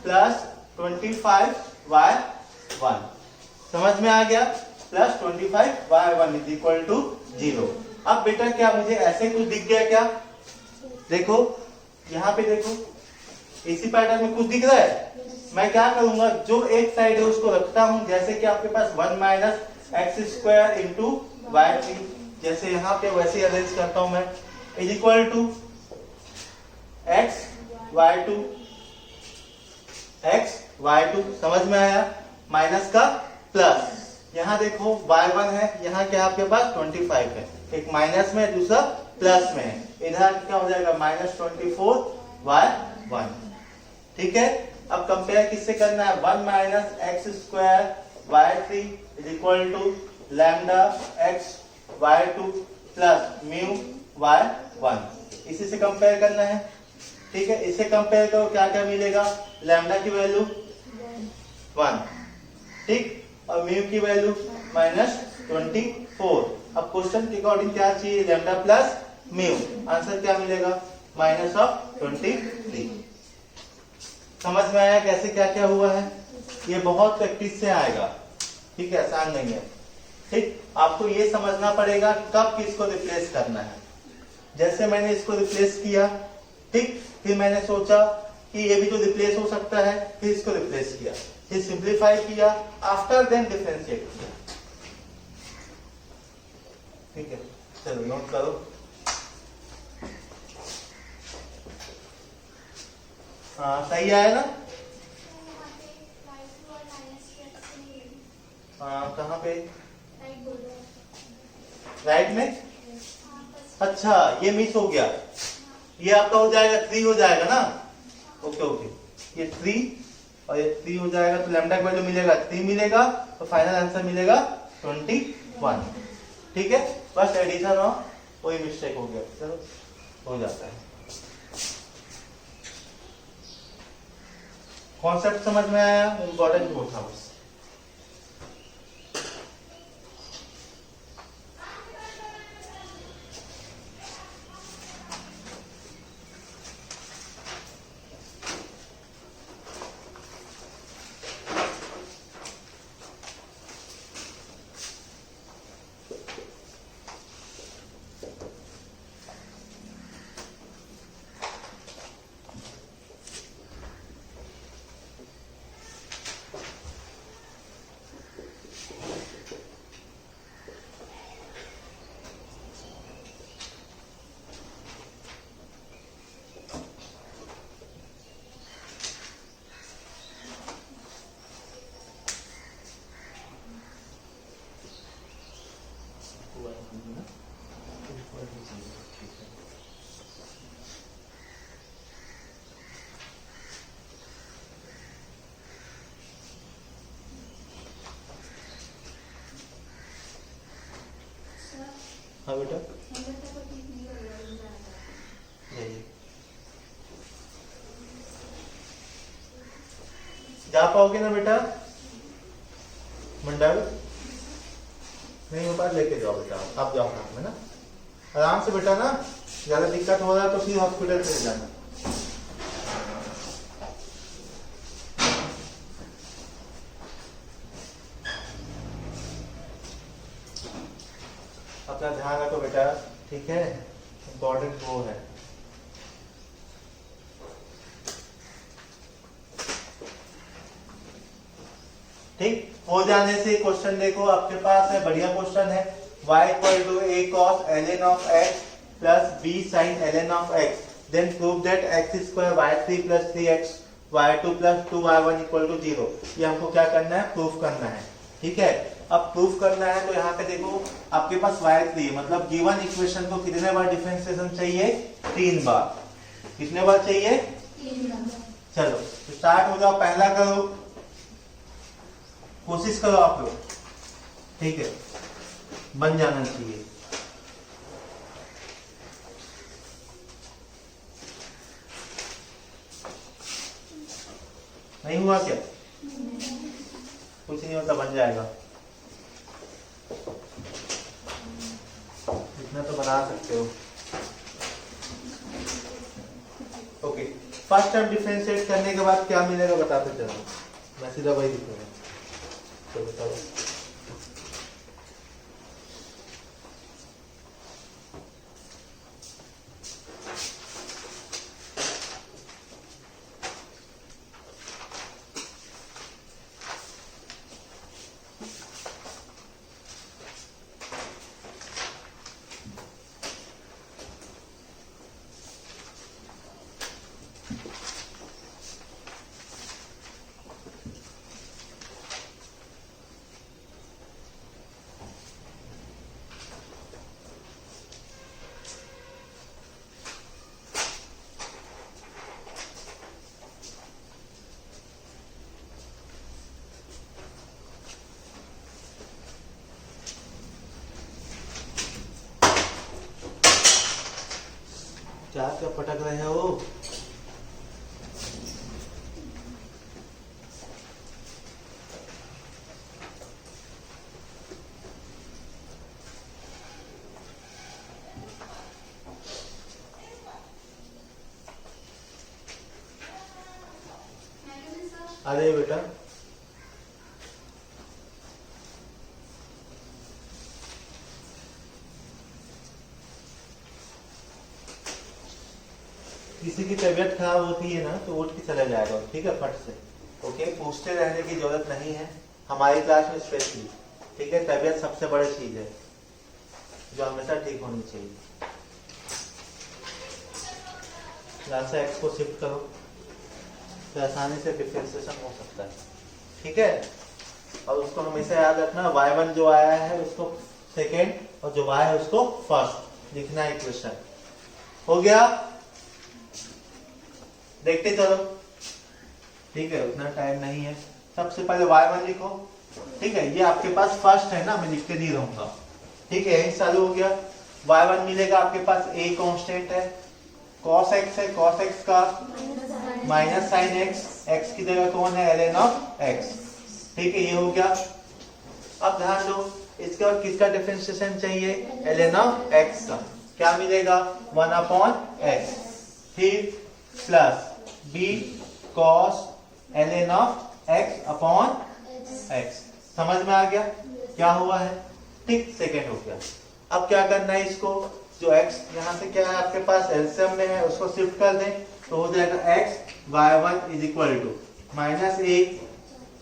प्लस 25y1। समझ में आ गया, plus 25y1 is equal to 0। अब बेटा क्या मुझे ऐसे कुछ दिख गया क्या? देखो यहाँ पे देखो, इसी पैटर्न में कुछ दिख रहा है। मैं क्या करूंगा, जो एक साइड है उसको रखता हूं, जैसे कि आपके पास 1 minus x square into y3, जैसे यहाँ पे वैसे अरेंज करता हूं मैं, is equal to x y2। समझ में आया? माइनस का प्लस, यहाँ देखो y1 है, यहाँ क्या आपके पास 25 है, एक माइनस में दूसरा प्लस में है, इधर क्या हो जाएगा माइनस 24y1। ठीक है, अब कंपेयर किससे करना है, 1 minus x square y3 is equal to lambda x y2 plus mu y1, इसी से कंपेयर करना है। ठीक है, इसे कंपेयर करो, क्या क्या मिलेगा, लैम्डा की वैल्यू 1, ठीक, और म्यू की वैल्यू माइनस 24। अब क्वेश्चन के अकॉर्डिंग क्या चाहिए, लैम्डा प्लस म्यू, आंसर क्या मिलेगा माइनस ऑफ 23। समझ में आया कैसे क्या क्या हुआ है? ये बहुत प्रैक्टिस से आएगा, ठीक है, आसान नहीं है। ठीक, आपको ये समझना पड़ेगा कब किसको रिप्लेस करना है। जैसे मैंने इसको रिप्लेस किया, ठीक, फिर मैंने सोचा कि ये भी तो रिप्लेस हो सकता है, फिर इसको रिप्लेस किया, फिर सिंप्लीफाई किया, आफ्टर देन डिफरेंशिएट किया। ठीक है, चलो नोट करो। हाँ सही आया ना? हाँ कहाँ पे, राइट में? अच्छा ये मिस हो गया, ये आपका हो जाएगा 3 हो जाएगा ना। ओके ओके, ये 3 और ये 3 हो जाएगा, तो लैम्डा का वैल्यू मिलेगा 3 मिलेगा, तो फाइनल आंसर मिलेगा 21। ठीक है, बस एडिशन हो, कोई मिस्टेक हो गया, चलो हो जाता है। कॉन्सेप्ट समझ में आया, इंपॉर्टेंट वो था बस। हाँ बेटा, जा पाओगे ना बेटा मंडल? नहीं हो पाए लेके जाओ बेटा, आप जाओ साथ में ना, आराम से बेटा ना, ज्यादा दिक्कत हो रहा है तो फिर हॉस्पिटल चले जाना। अपना ध्यान रखो बेटा, ठीक है, इम्पोर्टेंट वो है। ठीक, हो जाने से क्वेश्चन देखो आपके पास है, बढ़िया क्वेश्चन है, y equal to a cos ln of x plus b sin ln of x, then prove that x square y3 plus 3x y2 plus 2y1 equal to 0। ये हमको क्या करना है, प्रूफ करना है। ठीक है, अब प्रूफ करना है तो यहाँ पे देखो आपके पास y3, मतलब गिवन इक्वेशन को कितने बार डिफरेंशिएशन चाहिए, 3 बार। कितने बार चाहिए, 3 बार। चलो स्टार्ट हो जाओ, पहला करो, कोशिश करो आप लोग, ठीक है। बन जाना चाहिए। नहीं हुआ क्या? कुछ नहीं होता, बन जाएगा। इतना तो बना सकते हो। ओके, फर्स्ट टाइम डिफरेंशिएट करने के बाद क्या मिलेगा बताते चलो। मैं सीधा वही लिखूंगा, तो बताओ। क्या क्या पटक रहे हो? अरे बेटा, किसी की तबीयत खराब होती है ना तो उठ के चला जाएगा, ठीक है, फट से। ओके, पूछते रहने की जरूरत नहीं है हमारी क्लास में स्पेशली, ठीक है। तबीयत सबसे बड़ी चीज है जो हमेशा ठीक होनी चाहिए। क्लास से एक्स को शिफ्ट करो तो आसानी से डिफरेंशिएशन हो सकता है, ठीक है। और उसको हमेशा याद रखना, y1 जो आया है उसको सेकेंड और जो y है उसको फर्स्ट लिखना है। इक्वेशन हो गया, देखते चलो, ठीक है, उतना टाइम नहीं है। सबसे पहले y1 लिखो, ठीक है। ये आपके पास फर्स्ट है ना, मैं लिख के नहीं रहूंगा, ठीक है। यही चालू हो गया। y1 मिलेगा आपके पास, a कांस्टेंट है, cos x है, cos x का माइनस साइन x, x की जगह कौन है, ln ऑफ x, ठीक है। ये हो गया। अब ध्यान दो, इसके बाद किसका डिफरेंशिएशन चाहिए, ln ऑफ x का। क्या मिलेगा, 1/x, फिर plus b cos ln of x upon x। समझ में आ गया क्या हुआ है, ठीक, सेकेंड हो गया। अब क्या करना है, इसको जो x यहाँ से क्या है आपके पास एलसीएम में है उसको शिफ्ट कर दें, तो हो जाएगा x y1 is equal to minus a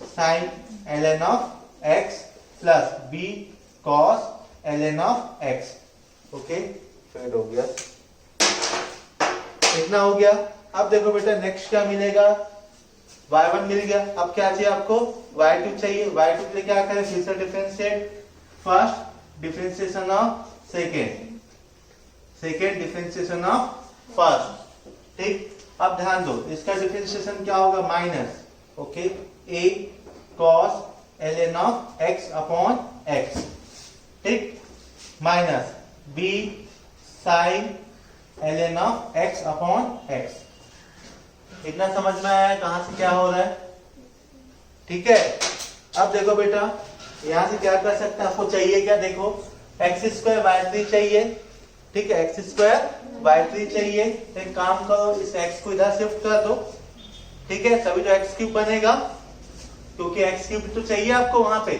sine ln of x plus b cos ln of x। Okay, फिर हो गया, इतना हो गया। अब देखो बेटा, नेक्स्ट क्या मिलेगा, y1 मिल गया। अब क्या चाहिए आपको, y2 चाहिए। y2 के लिए क्या करें, फिर से differentiate, first differentiation of second, second differentiation of first, ठीक। अब ध्यान दो, इसका डिफरेंशिएशन क्या होगा, minus, okay, a cos ln of x upon x, ठीक, minus b sin ln of x upon x। इतना समझ में आया है कहां से क्या हो रहा है, ठीक है। अब देखो बेटा, यहां से क्या कर सकते हैं, आपको चाहिए क्या, देखो x² y3 चाहिए, ठीक है, x² y3 चाहिए। तो एक काम करो, इस x को इधर शिफ्ट कर दो, ठीक है, तभी तो x³ बनेगा, क्योंकि x³ तो चाहिए आपको वहां पे,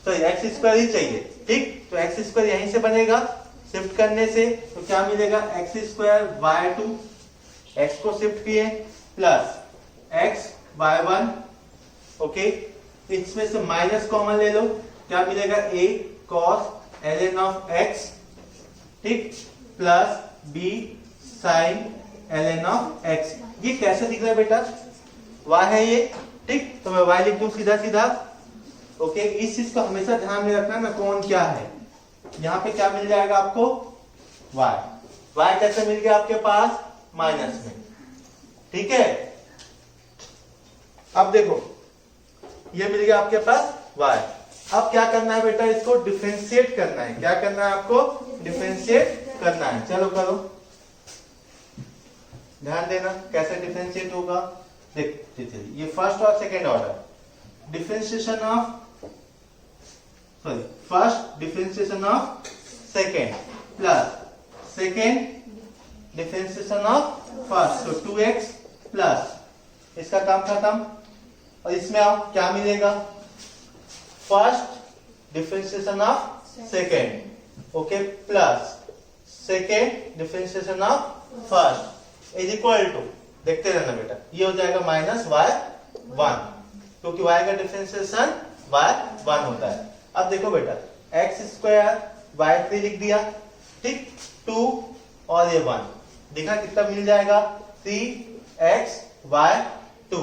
तो x² ही चाहिए, ठीक। तो x² यहीं से बनेगा शिफ्ट करने से, तो क्या मिलेगा, x² y2, x को शिफ्ट किए, प्लस x y1, ओके, इसमें से माइनस कॉमन ले लो, क्या मिलेगा, a cos ln of x, ठीक, plus b sin ln of x। ये कैसे दिख रहा है बेटा, y है ये, ठीक, तो मैं y लिख दूं सीधा सीधा, ओके। इस चीज को हमेशा ध्यान में रखना ना, कौन क्या है। यहाँ पे क्या मिल जाएगा आपको, y, y कैसे मिल गया आपके पास, माइनस में, ठीक है। अब देखो, ये मिल गया आपके पास y, अब क्या करना है बेटा, इसको डिफरेंशिएट करना है। क्या करना है आपको, डिफरेंशिएट करना है। चलो करो, ध्यान देना कैसे डिफरेंशिएट होगा। देखते चलिए, ये फर्स्ट और second order differentiation of, sorry first differentiation of second plus second differentiation of first, तो 2x प्लस इसका काम खत्म। और इसमें आप क्या मिलेगा, first differentiation of second, okay, plus second differentiation of first is equal to, देखते रहना बेटा, ये हो जाएगा -y1, क्योंकि y का डिफरेंशिएशन y1 होता है। अब देखो बेटा, x स्क्वायर y3 लिख दिया, ठीक, 2 और ये 1 दिखा, कितना मिल जाएगा 3xy2।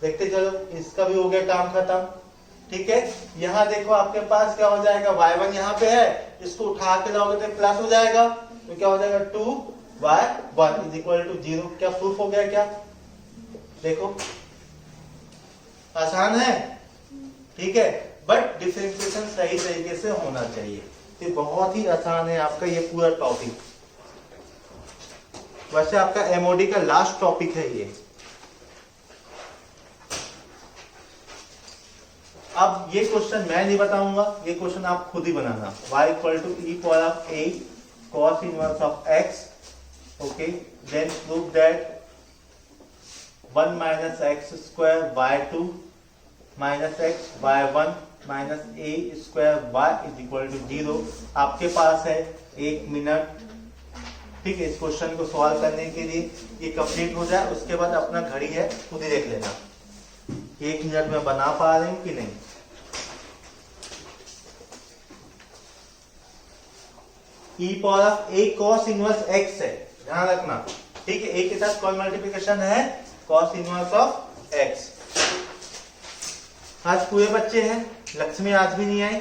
देखते चलो, इसका भी हो गया काम खत्म, ठीक है। यहाँ देखो आपके पास क्या हो जाएगा, y1 यहाँ पे है, इसको उठा के लाओगे तो प्लस हो जाएगा, तो क्या हो जाएगा 2y1 इज इक्वल टू 0। क्या प्रूफ हो गया क्या, देखो आसान है, ठीक है, बट डिफरेंशिएशन सही तरीके से होना चाहिए। तो बहुत ही आसान है आपका ये पूरा टॉपिक। वैसे आपका एमओडी का लास्ट टॉपिक है ये। अब ये क्वेश्चन मैं नहीं बताऊंगा, ये क्वेश्चन आप खुद ही बनाना। y equal to e power of a cos inverse of x, okay, then prove that 1 minus x square y2 minus x y1 minus a square y is equal to 0। आपके पास है 1 मिनट, ठीक है, इस क्वेश्चन को सॉल्व करने के लिए। ये कंप्लीट हो जाए उसके बाद अपना घड़ी है खुद ही देख लेना 1 मिनट में बना पा रहे हूं कि नहीं। e power of a cos inverse x है, ध्यान रखना, ठीक है, a के साथ कौन मल्टीप्लिकेशन है, cos इनवर्स ऑफ x। आज पूरे बच्चे हैं, लक्ष्मी आज भी नहीं आई,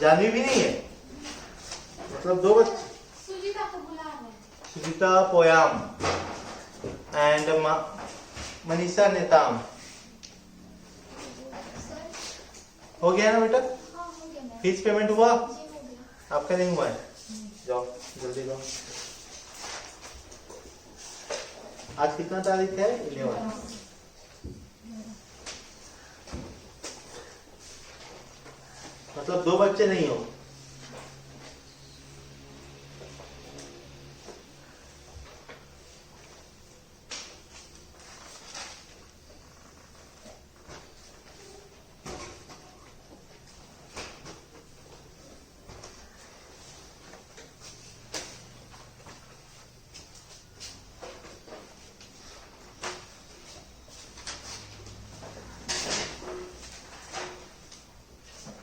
जानवी भी नहीं है, मतलब 2 बच्चे, सुजीता पोयाम एंड मनीषा नेताम। हो गया ना बेटा, फीस पेमेंट हुआ आपका, नहीं हुआ है, जाओ जल्दी जाओ। आज कितना तारीख है, 11। मतलब 2 बच्चे नहीं हो।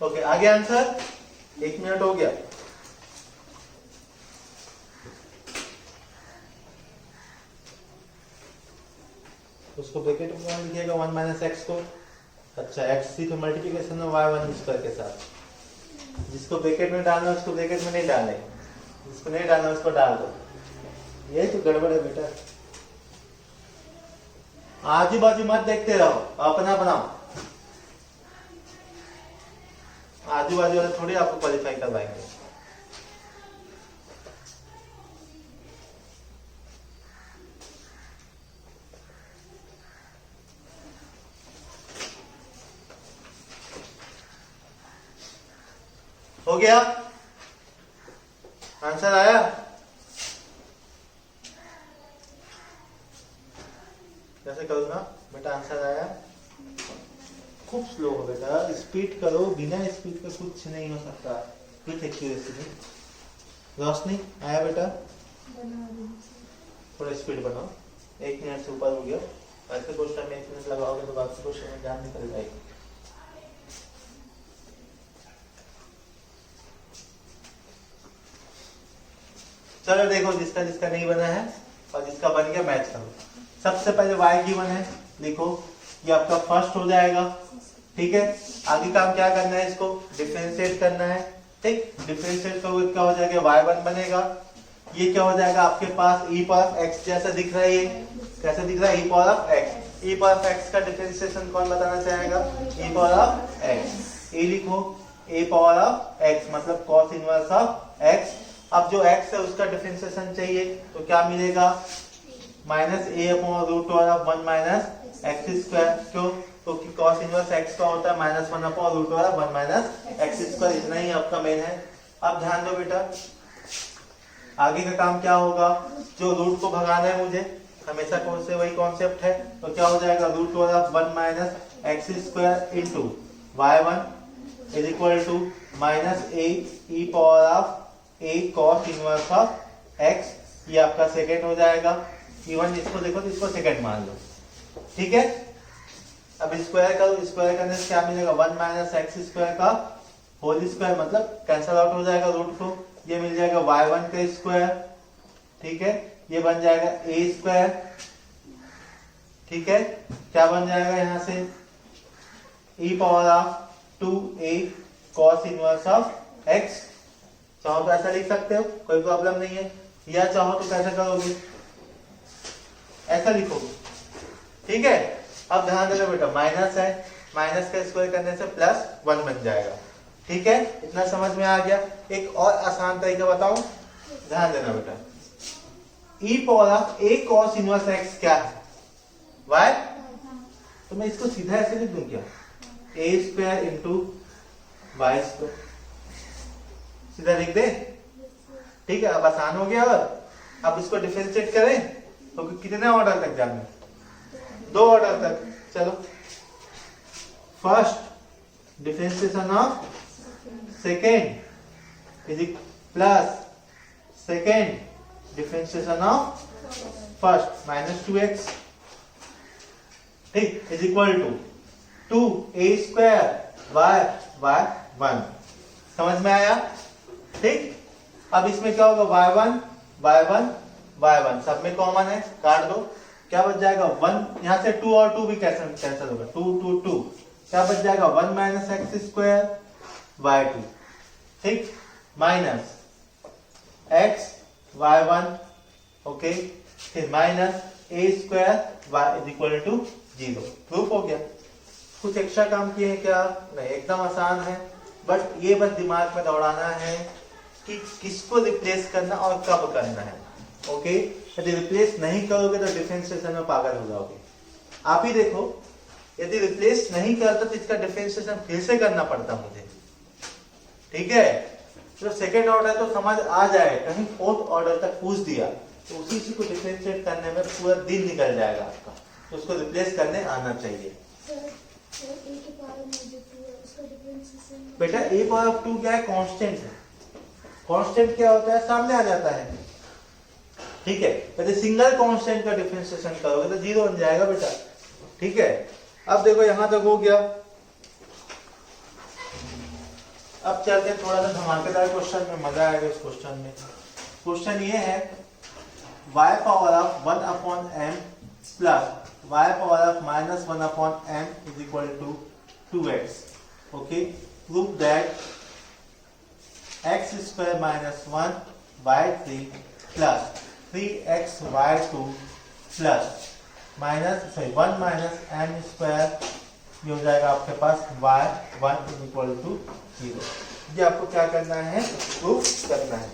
ओके, आगे आंसर, 1 मिनट हो गया। उसको ब्रैकेट में कौन लिखिएगा, 1 माइनस एक्स को, अच्छा एक्स की तो मल्टीप्लिकेशन है y1 स्क्वायर के साथ। जिसको ब्रैकेट में डालना उसको ब्रैकेट में नहीं डाले, जिसको नहीं डालना उसको डाल दो। यही तो गड़बड़ है बेटा, आजू बाजू मत देखते रहो, अपना बनाओ। आजू बाजू वाले थोड़ी आपको क्वालिफाई करवाएंगे। हो गया, आंसर आया, कैसे करूंगा बेटा, आंसर आया। खूब स्लो हो बेटा, स्पीड करो, बिना स्पीड के कुछ नहीं हो सकता। With accuracy. रोशनी आया बेटा, थोड़ा स्पीड बनाओ, 1 मिनट से ऊपर हो गया। ऐसे क्वेश्चन में 1 मिनट लगाओगे तो बाकी क्वेश्चन में जान निकल जाएगी। चलो देखो, जिसका जिसका नहीं बना है और जिसका बन गया मैच करो। सबसे पहले y गिवन है, लिखो, ये आपका फर्स्ट हो जाएगा, ठीक है। आगे काम क्या करना है, इसको डिफरेंशिएट करना है, ठीक। डिफरेंशिएट करोगे क्या हो जाएगा, y1 बनेगा। ये क्या हो जाएगा आपके पास, e पावर x जैसा दिख रहा है, ये कैसा दिख रहा है, e power of x। e power of x का डिफरेंशिएशन कौन बताना चाहेगा? e power of x। e लिखो, a पावर ऑफ x मतलब cos इनवर्स ऑफ x। अब जो x है उसका डिफरेंशिएशन चाहिए तो क्या मिलेगा? Minus a upon root over of 1 minus x square. क्यों? क्योंकि cos इनवर्स x का होता है minus 1 upon root over of 1 minus x square. इतना ही आपका मेन है। अब ध्यान दो बेटा, आगे का काम क्या होगा? जो रूट को भगाना है मुझे, हमेशा कौन से वही कॉन्सेप्ट है, तो क्या हो जाएगा? Root over of 1 minus x square into y1 is equal to minus a e power of a cos inverse of x। ये आपका सेकेंड हो जाएगा। इवन इसको देखो तो इसको सेकेंड मान लो, ठीक है। अब स्क्वायर करो, स्क्वायर करने से क्या मिलेगा? 1 माइनस एक्स स्क्वायर का होल स्क्वायर मतलब कैंसल आउट हो जाएगा रूट को, ये मिल जाएगा y1 का स्क्वायर, ठीक है। ये बन जाएगा a स्क्वायर, ठीक है। क्या बन जाएगा यहाँ से? e power of 2a cos inverse of x। चाहो तो ऐसा लिख सकते हो, कोई प्रॉब्लम नहीं है, या चाहो तो कैसे करोगे? ऐसा लिखोगे, ठीक है। अब ध्यान देना बेटा, माइनस है, माइनस का स्क्वायर करने से प्लस 1 बन जाएगा, ठीक है। इतना समझ में आ गया। एक और आसान तरीका बताऊं, ध्यान देना बेटा। e power of a cos inverse x क्या है? y। तो मैं इसको सीधा ऐसे लिख दूं क्या? a square into y square, सीधा लिख दे, ठीक है। अब आसान हो गया। और अब इसको डिफरेंशिएट करें तो कितने ऑर्डर तक जाना है? 2 ऑर्डर तक। चलो, first differentiation of second is plus second differentiation of first minus 2x, ठीक, is equal to 2a square y 1। समझ में आया? ठीक। अब इसमें क्या होगा? y1 सब में कॉमन है, काट दो। क्या बच जाएगा? 1, यहां से 2 और 2 भी कैंसिल होगा, 2 क्या बच जाएगा? 1 माइनस एक्स स्क्वायर y2, ठीक, माइनस x y1, ओके, फिर minus a square y is equal to 0। Proof हो गया। कुछ एक्स्ट्रा काम किए हैं क्या? नहीं, एकदम आसान है। बट ये बस दिमाग में दौड़ाना है कि किसको रिप्लेस करना और कब करना है, ओके। यदि रिप्लेस नहीं करोगे तो डिफरेंशिएशन में पागल हो जाओगे। आप ही देखो, यदि रिप्लेस नहीं करता तो इसका डिफरेंशिएशन फिर से करना पड़ता मुझे, ठीक है। तो सेकेंड ऑर्डर तो समझ आ जाए, कहीं फोर्थ ऑर्डर तक पूछ दिया तो उसी को डिफरेंशिएट करने में पूरा दिन निकल जाएगा आपका, तो उसको रिप्लेस करने आना चाहिए। बेटा a पावर ऑफ 2 क्या है? कांस्टेंट है। कांस्टेंट क्या होता है? सामने आ जाता है, ठीक है। यदि सिंगल कांस्टेंट का डिफरेंशिएशन करोगे तो 0 बन जाएगा बेटा, ठीक है। अब देखो यहां तक हो गया। अब चलते हैं थोड़ा सा धमाकेदार क्वेश्चन में, मजा आएगा इस क्वेश्चन में। क्वेश्चन ये है y power of 1 upon m plus y power of minus 1 upon m is equal to 2x, okay. Prove that x square minus 1 y3 plus 3x y2 plus minus 1 minus m square, ये हो जाएगा आपके पास y1 इज इक्वल टू 0। ये आपको क्या करना है? प्रूफ करना है।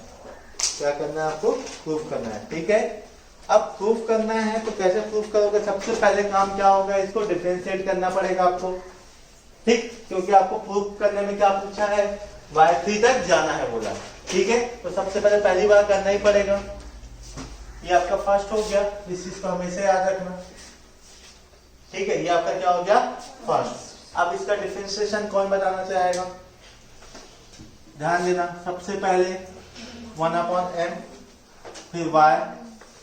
क्या करना है आपको? प्रूफ करना है, ठीक है। अब प्रूफ करना है तो कैसे प्रूफ करोगे? सबसे पहले काम क्या होगा? इसको डिफरेंशिएट करना पड़ेगा आपको, ठीक, क्योंकि आपको प्रूफ करने में क्या पूछा है? y3 तक जाना है बोला, ठीक है। तो सबसे पहले पहली बार करना ही पड़ेगा। ये आपका फर्स्ट हो गया, इस चीज को हमेशा याद रखना, ठीक है। ये आपका क्या हो गया? फर्स्ट। अब इसका डिफरेंशिएशन कौन बताना चाहेगा? ध्यान देना, सबसे पहले 1 अपॉन m, फिर y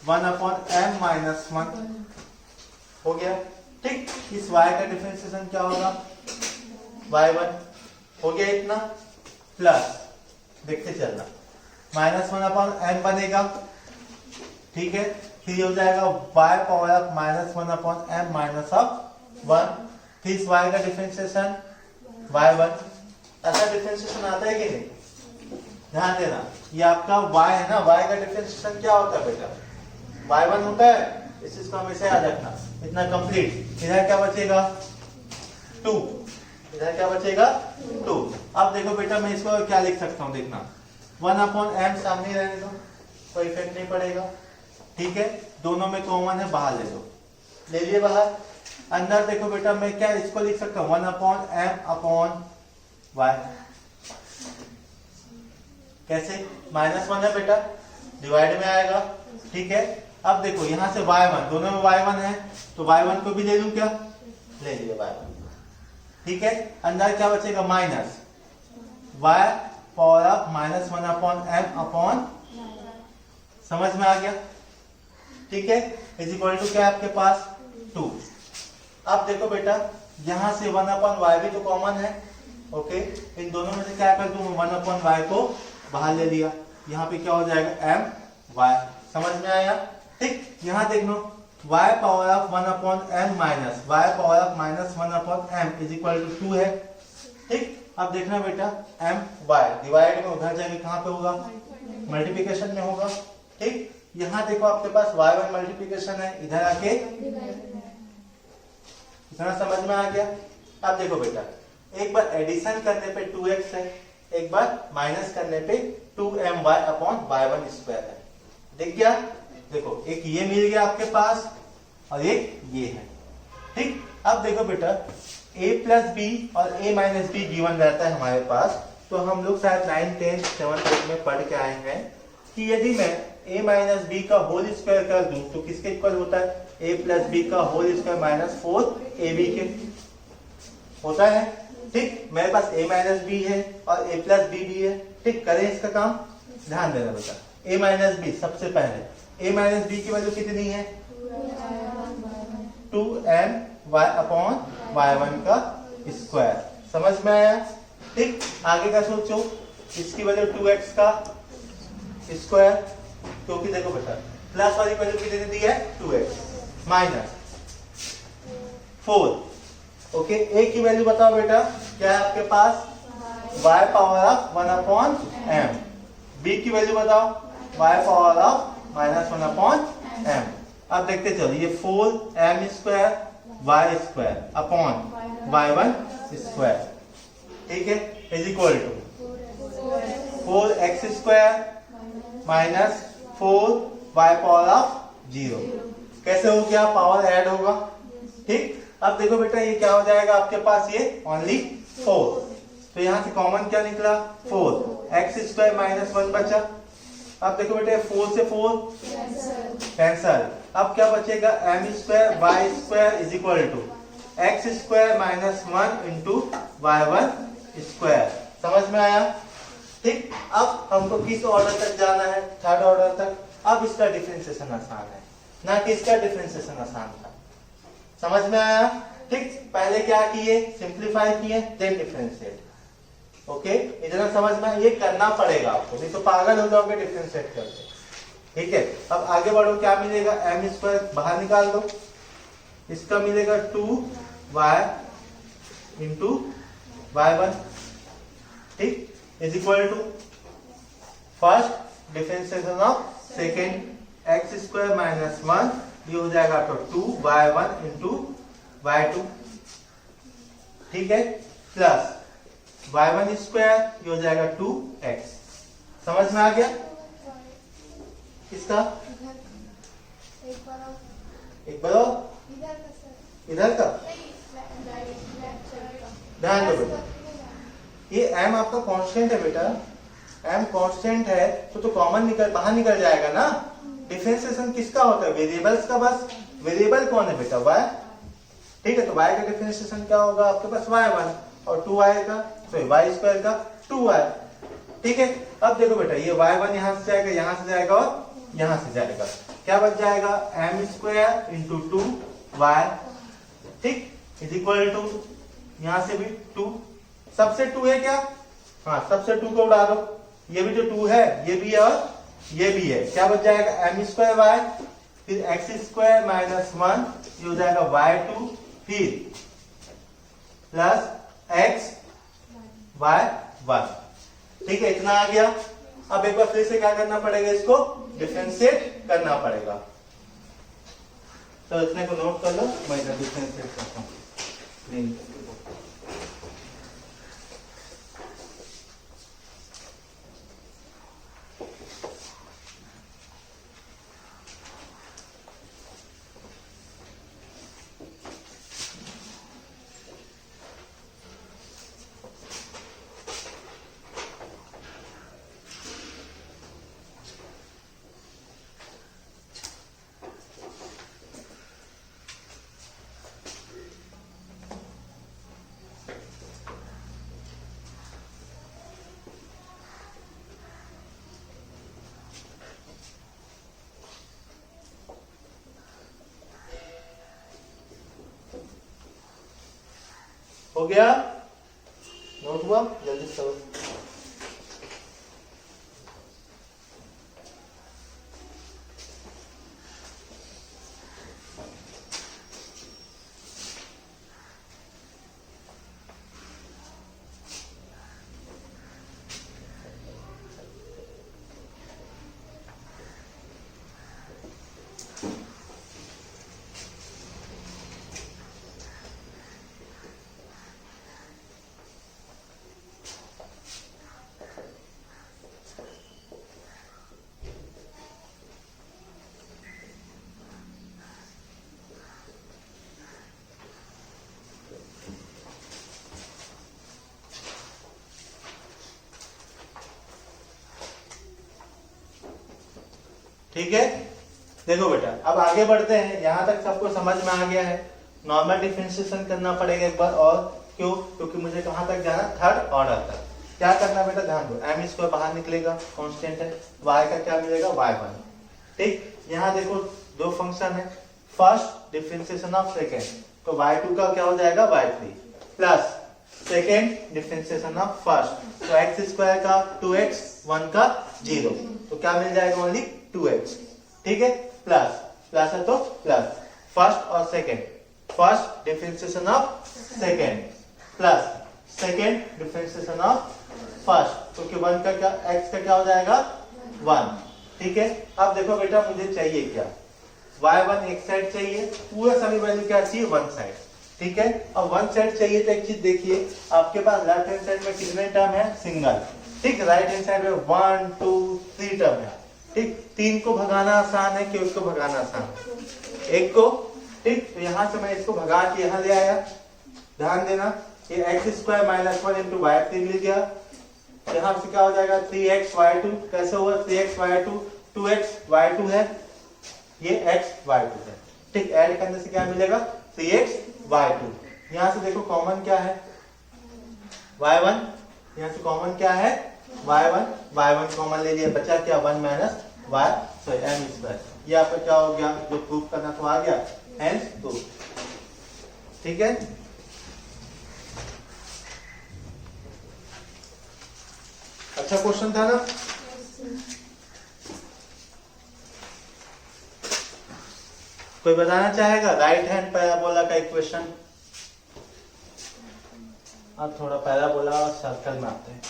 1 अपॉन m माइनस 1 हो गया, ठीक। इस y का डिफरेंशिएशन क्या होगा? y1 हो गया इतना, प्लस देखते चलना माइनस 1 अपॉन m बनेगा, ठीक है। फिर हो जाएगा y power of minus 1 upon m minus of 1, फिर इस y का डिफरेंशिएशन y1। ऐसा डिफरेंशिएशन आता है कि नहीं? ध्यान देना, ये आपका y है ना, y का डिफरेंशिएशन क्या होता है बेटा? y1 होता है, इस चीज को हमेशा याद रखना। इतना कंप्लीट। इधर क्या बचेगा 2, इधर क्या बचेगा 2। अब देखो बेटा मैं इसको क्या लिख सकता हूँ, देखना 1/m सामने रहने दो, कोई इफेक्ट नहीं पड़ेगा, ठीक है। दोनों में कॉमन है, बाहर ले लो, ले लिए बाहर। अंदर देखो बेटा मैं क्या इसको लिख सकता हूँ 1/m/y, कैसे -1 है बेटा, डिवाइड में आएगा, ठीक है। अब देखो यहां से y1, दोनों में y1 है तो y1 को भी ले लूं क्या, ले लिया y1, ठीक है। अंदर क्या बचेगा minus y power of -1/m/, समझ में आ गया, ठीक है। इज इक्वल टू क्या है आपके पास 2। अब देखो बेटा यहां से 1/y भी तो कॉमन है, ओके। इन दोनों में से क्या कर दूं 1/y को बाहर ले लिया, यहाँ पे क्या हो जाएगा my, समझ में आया, ठीक। यहाँ देख लो y power of 1/m minus y power of -1/m is equal to 2 है, ठीक। अब देखना बेटा my डिवाइड में उधर जाके कहाँ पे होगा, मल्टीप्लिकेशन में होगा, ठीक। यहाँ देखो आपके पास y1 मल्टीप्लिकेशन है, इधर आके इतना समझ में आ गया। अब देखो बेटा एक बार एडिशन करने पे 2x है, एक बार माइनस करने पे 2my/y1² है, देख गया। देखो एक ये मिल गया आपके पास और एक ये है, ठीक। अब देखो बेटा a प्लस बी और a माइनस बी गिवन रहता है हमारे पास, तो हम लोग शायद 9, 10, 7, 8 में पढ़ के आए हैं कि यदि मैं a माइनस बी का होल स्क्वायर कर दूं तो किसके इक्वल होता है, a प्लस बी का होल स्क्वायर माइनस 4ab के होता है, ठीक। मेरे पास a माइनस बी है और a प्लस बी भी है, ठीक। करें इसका काम, ध्यान देना बेटा। a माइनस बी, सबसे पहले a माइनस बी की वैल्यू कितनी है 2my/y1 का स्क्वायर, समझ में आया, ठीक। आगे का सोचो, इसकी वैल्यू 2x का स्क्वायर, क्योंकि देखो बेटा प्लस वाली वैल्यू कितनी दी है 2x माइनस 4, ओके। a की वैल्यू बताओ बेटा क्या है आपके पास y power of 1/m, b की वैल्यू बताओ y पावर ऑफ -1/m। अब देखते चलो ये 4m² y² अपॉन y1², ठीक है, is equal to 4x² minus 4y power of 0, कैसे हो गया, पावर ऐड होगा, ठीक। अब देखो बेटा ये क्या हो जाएगा आपके पास, ये ओनली 4, तो यहां से कॉमन क्या निकला 4x² माइनस 1 बचा। अब देखो बेटे 4 से 4 कैंसल, अब क्या बचेगा m² y² is equal to x² minus 1 into y1², समझ में आया, ठीक। अब हमको किस ऑर्डर तक जाना है, थर्ड ऑर्डर तक। अब इसका डिफरेंशिएशन आसान है ना कि इसका डिफरेंशिएशन आसान था, समझ में आया, ठीक। पहले क्या किए, सिंप्लीफाई किए, देन डिफरेंशिएट, ओके। इतना समझ में, ये करना पड़ेगा आपको, नहीं तो पागल हो जाओगे डिफरेंशिएट करके, ठीक है। अब आगे बढ़ो, क्या मिलेगा m² बाहर निकाल दो, इसका मिलेगा 2y इंटू y1, ठीक, is equal to first differentiation of second x² minus 1, ये हो जाएगा तो 2y1 इंटू y2, ठीक है, प्लस y1², ये हो जाएगा 2x, समझ में आ गया। इसका एक बार इधर का ध्यान दो बेटा, ये m आपका कांस्टेंट है बेटा, m कांस्टेंट है तो कॉमन निकल बाहर निकल जाएगा ना। डिफरेंशिएशन किसका होता है, वेरिएबल्स का, बस वेरिएबल कौन है बेटा y, ठीक है। तो y का डिफरेंशिएशन क्या होगा आपके पास y1 और 2y का, सॉरी y² का 2y, ठीक है। अब देखो बेटा ये y1 यहां से जाएगा, यहां से जाएगा और यहां से जाएगा, क्या बच जाएगा m² इंटू 2y, ठीक, इज इक्वल टू यहां से भी 2, सबसे 2 है क्या, हाँ सबसे 2 को उड़ा दो, ये भी तो 2 है, ये भी है और ये भी है, क्या बच जाएगा m²y, फिर x² माइनस 1, ये हो जाएगा y2, फिर प्लस x y1, ठीक है, इतना आ गया। अब एक बार फिर से क्या करना पड़ेगा, इसको डिफरेंशिएट करना पड़ेगा। तो इतने को नोट कर लो, मैं इधर डिफरेंशिएट करता हूँ। नहीं हो गया, नोट हुआ, जल्दी से करो। ठीक है, देखो बेटा अब आगे बढ़ते हैं। यहाँ तक सबको समझ में आ गया है। नॉर्मल डिफरेंशिएशन करना पड़ेगा एक बार और, क्यों? क्योंकि मुझे कहाँ तक जाना, थर्ड ऑर्डर तक। क्या करना बेटा, ध्यान दो, एम स्क्वायर बाहर निकलेगा, कांस्टेंट है, y का क्या मिलेगा, y1। ठीक, यहाँ देखो दो फंक्शन है, फर्स्ट डिफरेंशिएशन ऑफ सेकेंड, तो y2 का क्या हो जाएगा, y3 plus second differentiation of first, तो एक्स स्क्वायर का 2x, 1 का 0, तो क्या मिल जाएगा, ओनली 2x। ठीक है, प्लस प्लस है तो प्लस फर्स्ट और second, first differentiation of second plus second differentiation of first, क्योंकि 1 का क्या, x का क्या हो जाएगा, 1। ठीक है, अब देखो बेटा मुझे चाहिए क्या, y1 एक साइड चाहिए, पूरा सभी वैल्यू क्या चाहिए, वन साइड। ठीक है, अब वन साइड चाहिए तो एक चीज देखिए, आपके पास लेफ्ट हैंड साइड में कितने टर्म है, सिंगल। ठीक, राइट हैंड साइड में 1 2 3 टर्म है। ठीक, 3 को भगाना आसान है कि उसको भगाना आसान है, एक को। ठीक, तो यहां से मैं इसको भगा के यहां ले आया, ध्यान देना, ये x square minus 1 into y3 मिल गया। यहां से क्या हो जाएगा, 3x y2, कैसे हुआ, 3x y2, 2x y2 है, ये x y2 है। ठीक, ऐड करने से क्या मिलेगा, 3x y2। यहां से देखो कॉमन क्या है, y1, यहां से कॉमन क्या है, y1 कॉमन ले लिया, बचा क्या, 1 minus y, sorry m square. ये आपका क्या हो गया, जो प्रूफ करना तो आ गया, हेंस प्रूफ। ठीक है, अच्छा क्वेश्चन था ना। कोई बताना चाहेगा राइट हैंड पैराबोला का इक्वेशन? अब थोड़ा पैराबोला और सर्कल में आते हैं।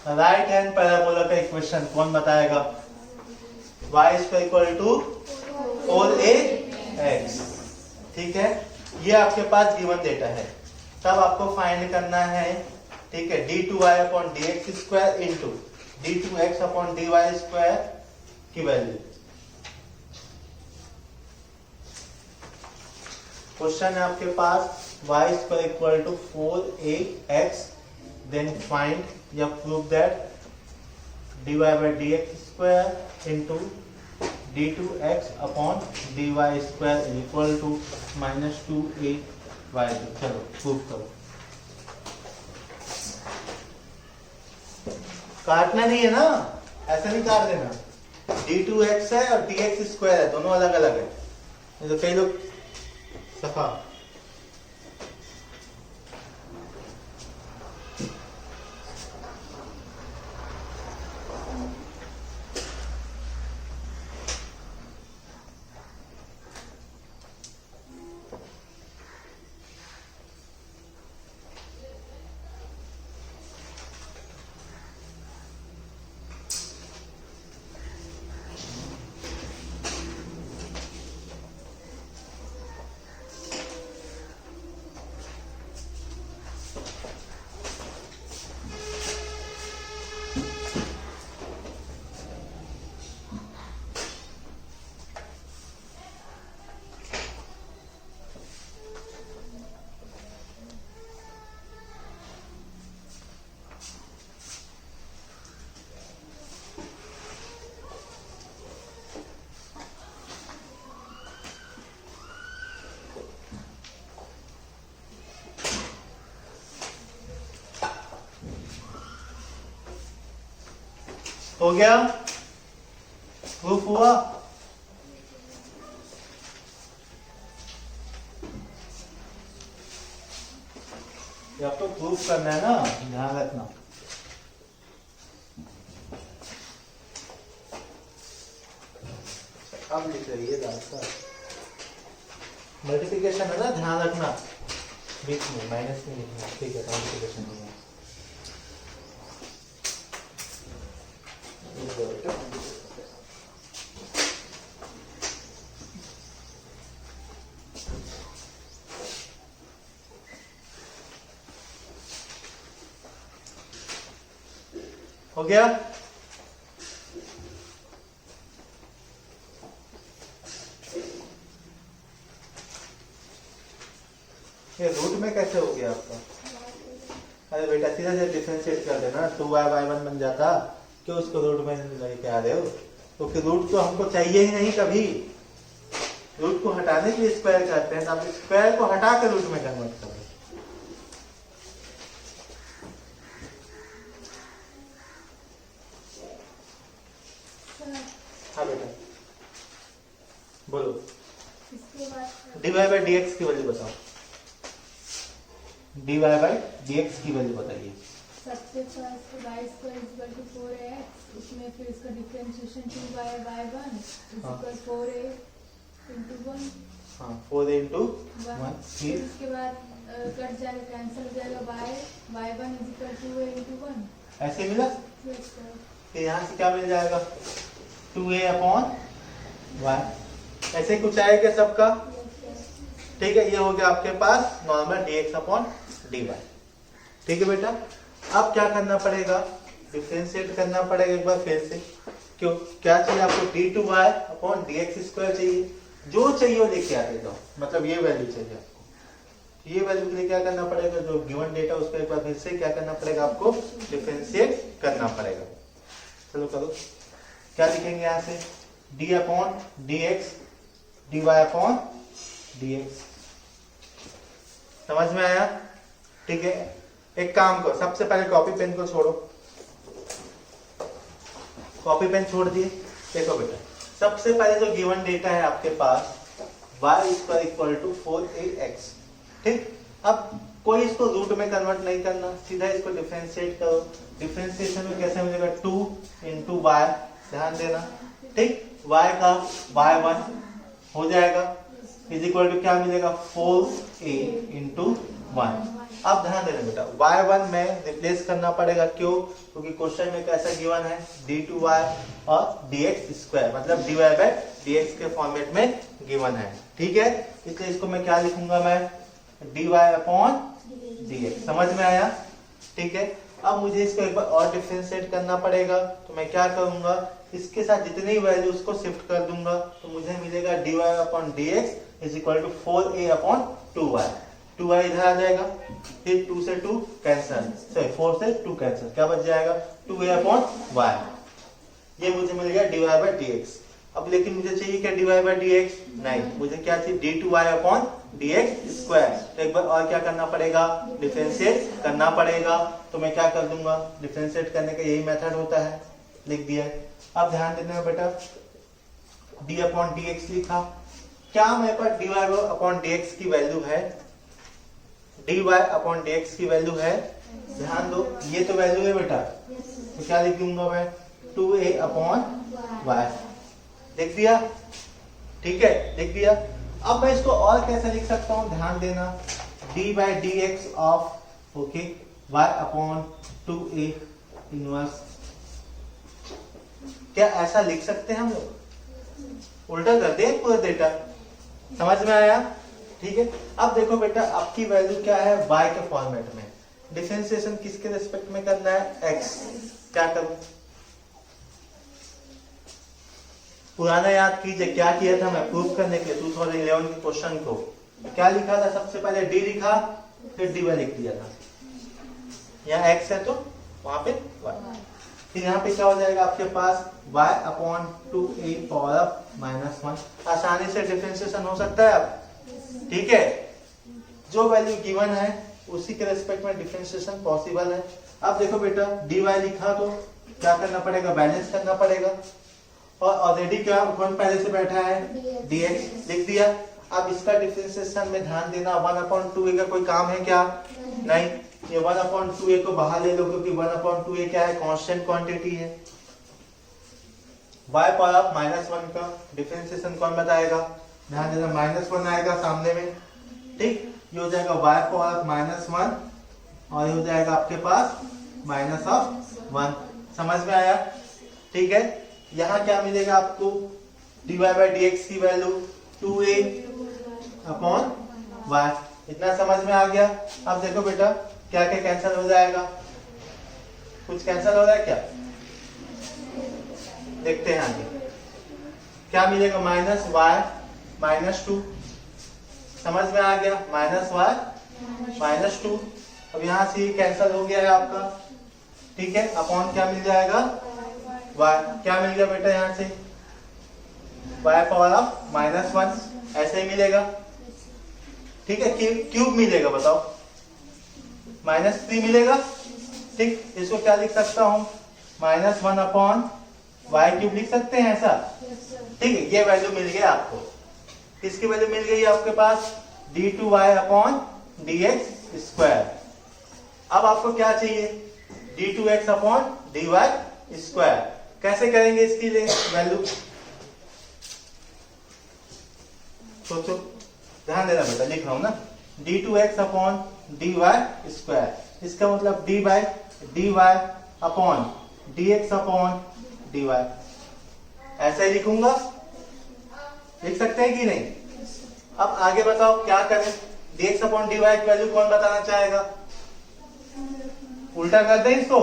राइट हैंड पैराबोला का इक्वेशन कौन बताएगा, y इक्वल टू 4ax। ठीक है, ये आपके पास गिवन डेटा है, तब आपको फाइंड करना है। ठीक है, d2y upon dx square into d2x upon dy square की वैल्यू। क्वेश्चन है आपके पास y square equal to 4ax, then find या prove that dy by dx square into d2x upon dy square is equal to minus 2ay2। चलो प्रूव करो, काटना नहीं है ना, ऐसा नहीं काट देना। d2x है और dx स्क्वायर है, दोनों अलग अलग है, तो कई लोग सफा। हो गया, प्रूफ हुआ। ये आपको प्रूफ करना है ना, ध्यान रखना। अब लिख रही है मल्टीप्लिकेशन है ना, ध्यान रखना, बीच में माइनस नहीं लिखना, ठीक है। मल्टीप्लिकेशन नहीं है। हो गया। ये रूट में कैसे हो गया आपका? अरे बेटा सीधा से डिफरेंशिएट कर देना, 2y/1 बन जाता, क्यों उसको रूट में लेके आ रहे हो? क्योंकि रूट तो हमको चाहिए ही नहीं कभी, रूट को हटाने के लिए स्क्वायर करते हैं, तो आप स्क्वायर को हटा के रूट में कन्वर्ट करो। हाँ बेटा बोलो, dy/dx की वैल्यू बताओ, dy/dx की वैल्यू बताइए।
सबसे फर्स्ट y² = 4x, उसमें फिर इसका डिफरेंशिएशन 2y/1 = 4a × 1।
हाँ 4a × 1,
फिर उसके बाद कट जाएगा, कैंसिल हो जाएगा, y1 = 2a × 1।
ऐसे मिला, तो यहाँ से क्या मिल जाएगा? 2a/y। ऐसे कुछ आएगा सबका, ठीक है। ये हो गया आपके पास नॉर्मल dx/dy, ठीक है बेटा। अब क्या करना पड़ेगा? डिफरेंशिएट करना पड़ेगा एक बार फिर से। क्यों, क्या चाहिए आपको? d2y/dx² चाहिए, जो चाहिए वो लेके आते जाओ, मतलब ये वैल्यू चाहिए आपको। ये वैल्यू के लिए क्या करना पड़ेगा? जो गिवन डेटा उसको एक बार फिर से क्या करना पड़ेगा आपको? डिफरेंशिएट करना पड़ेगा। चलो करो, क्या लिखेंगे यहाँ से? d/dx dy/dx। समझ में आया? ठीक है। एक काम करो, सबसे पहले कॉपी पेन को छोड़ो, कॉपी पेन छोड़ दिए। देखो बेटा, सबसे पहले जो गिवन डेटा है आपके पास y² = 4ax, ठीक। अब कोई इसको रूट में कन्वर्ट नहीं करना, सीधा इसको डिफरेंशिएट करो। डिफरेंशिएशन में कैसे मिलेगा? 2 × y, ध्यान देना, ठीक। y का y1 हो जाएगा, = क्या मिलेगा? 4a × 1। अब ध्यान देना बेटा, y1 में रिप्लेस करना पड़ेगा, क्यों? क्योंकि क्वेश्चन में कैसा गिवन है? d2y और dx², मतलब dy/dx के फॉर्मेट में गिवन है, ठीक है। इसलिए इसको मैं क्या लिखूंगा? मैं dy/dx। समझ में आया? ठीक है। अब मुझे इसको एक बार और डिफरेंशिएट करना पड़ेगा, तो मैं क्या करूंगा? इसके साथ जितनी वैल्यू उसको शिफ्ट कर दूंगा, तो मुझे मिलेगा dy/dx = 4a/2y। 2y इधर आ जाएगा, फिर 2 से 2 कैंसिल, सॉरी 4 से 2 कैंसिल, क्या बच जाएगा? 2a/y। ये मुझे मिल गया dy/dx। अब लेकिन मुझे चाहिए क्या? dy/dx नहीं, मुझे क्या चाहिए? d2y/dx²। तो एक बार और क्या करना पड़ेगा? डिफरेंशिएट करना पड़ेगा। तो मैं क्या कर दूंगा? डिफरेंशिएट करने का यही मेथड होता है, लिख दिया है। अब ध्यान देना बेटा, d/dx लिखा, क्या मेरे पास dy/dx की वैल्यू है? dy/dx की वैल्यू है, ध्यान दो, ये तो वैल्यू है बेटा, तो क्या लिख दूंगा मैं? 2a/y। लिख दिया, ठीक है, लिख दिया। अब मैं इसको और कैसे लिख सकता हूं? ध्यान देना, d/dx of okay y/2a inverse. क्या ऐसा लिख सकते हैं हम लोग? उल्टा कर दे पूरा डेटा। समझ में आया? ठीक है। अब देखो बेटा, आपकी वैल्यू क्या है? y के फॉर्मेट में। डिफरेंशिएशन किसके रिस्पेक्ट में करना है? x। क्या करूं? पुराना याद कीजिए, क्या किया था मैं प्रूव करने के लिए 2011 के क्वेश्चन को? क्या लिखा था? सबसे पहले d लिखा, फिर dy लिख दिया था। यहाँ x है तो वहां पे y। फिर यहाँ पे क्या हो जाएगा आपके पास? y/2a⁻⁻1। आसानी से डिफरेंशिएशन हो सकता है अब, ठीक है। जो वैल्यू गिवन है उसी के रेस्पेक्ट में डिफरेंशिएशन पॉसिबल है। अब देखो बेटा, dy लिखा तो क्या करना पड़ेगा, बैलेंस करना पड़ेगा। और ऑलरेडी क्या वन पहले से बैठा है, dx लिख दिया। अब इसका डिफरेंशिएशन में ध्यान देना, 1/2a का कोई काम है क्या, नहीं। ये 1/2a को बाहर ले लो, क्योंकि 1/2a क्या है, कांस्टेंट क्वांटिटी है। y पावर ऑफ -1 का डिफरेंशिएशन कौन बताएगा, ध्यान देना, -1 आएगा सामने में, ठीक। ये हो जाएगा y पावर ऑफ -1 और ये हो जाएगा आपके पास -1। समझ में आया, ठीक है। यहाँ क्या मिलेगा आपको, dy बाई dx की वैल्यू 2a अपॉन y, इतना समझ में आ गया। अब देखो बेटा क्या क्या कैंसिल हो जाएगा, कुछ कैंसिल हो रहा है क्या, देखते हैं आगे क्या मिलेगा, -y -2, समझ में आ गया, -y -2। अब यहाँ से ये कैंसिल हो गया है आपका, ठीक है। अपॉन क्या मिल जाएगा, y क्या मिल गया बेटा, यहाँ से y पावर ऑफ -1 ऐसे ही मिलेगा, ठीक है। क्यूब मिलेगा, बताओ, -3 मिलेगा, ठीक। इसको क्या लिख सकता हूँ, -1 अपॉन y क्यूब लिख सकते हैं ऐसा, ठीक है। ये वैल्यू मिल गई आपको, किसकी वैल्यू मिल गई आपके पास, d2y अपॉन dx स्क्वायर। अब आपको क्या चाहिए, d2x अपॉन dy स्क्वायर। कैसे करेंगे इसकी वैल्यू, सोचो, ध्यान देना बेटा, लिख रहा हूं ना, d2x अपॉन dy स्क्वायर, इसका मतलब d by dy upon dx upon dy, ऐसा ही लिखूंगा, लिख सकते हैं कि नहीं। अब आगे बताओ क्या करें, dx अपॉन dy की वैल्यू कौन बताना चाहेगा, उल्टा कर दें इसको,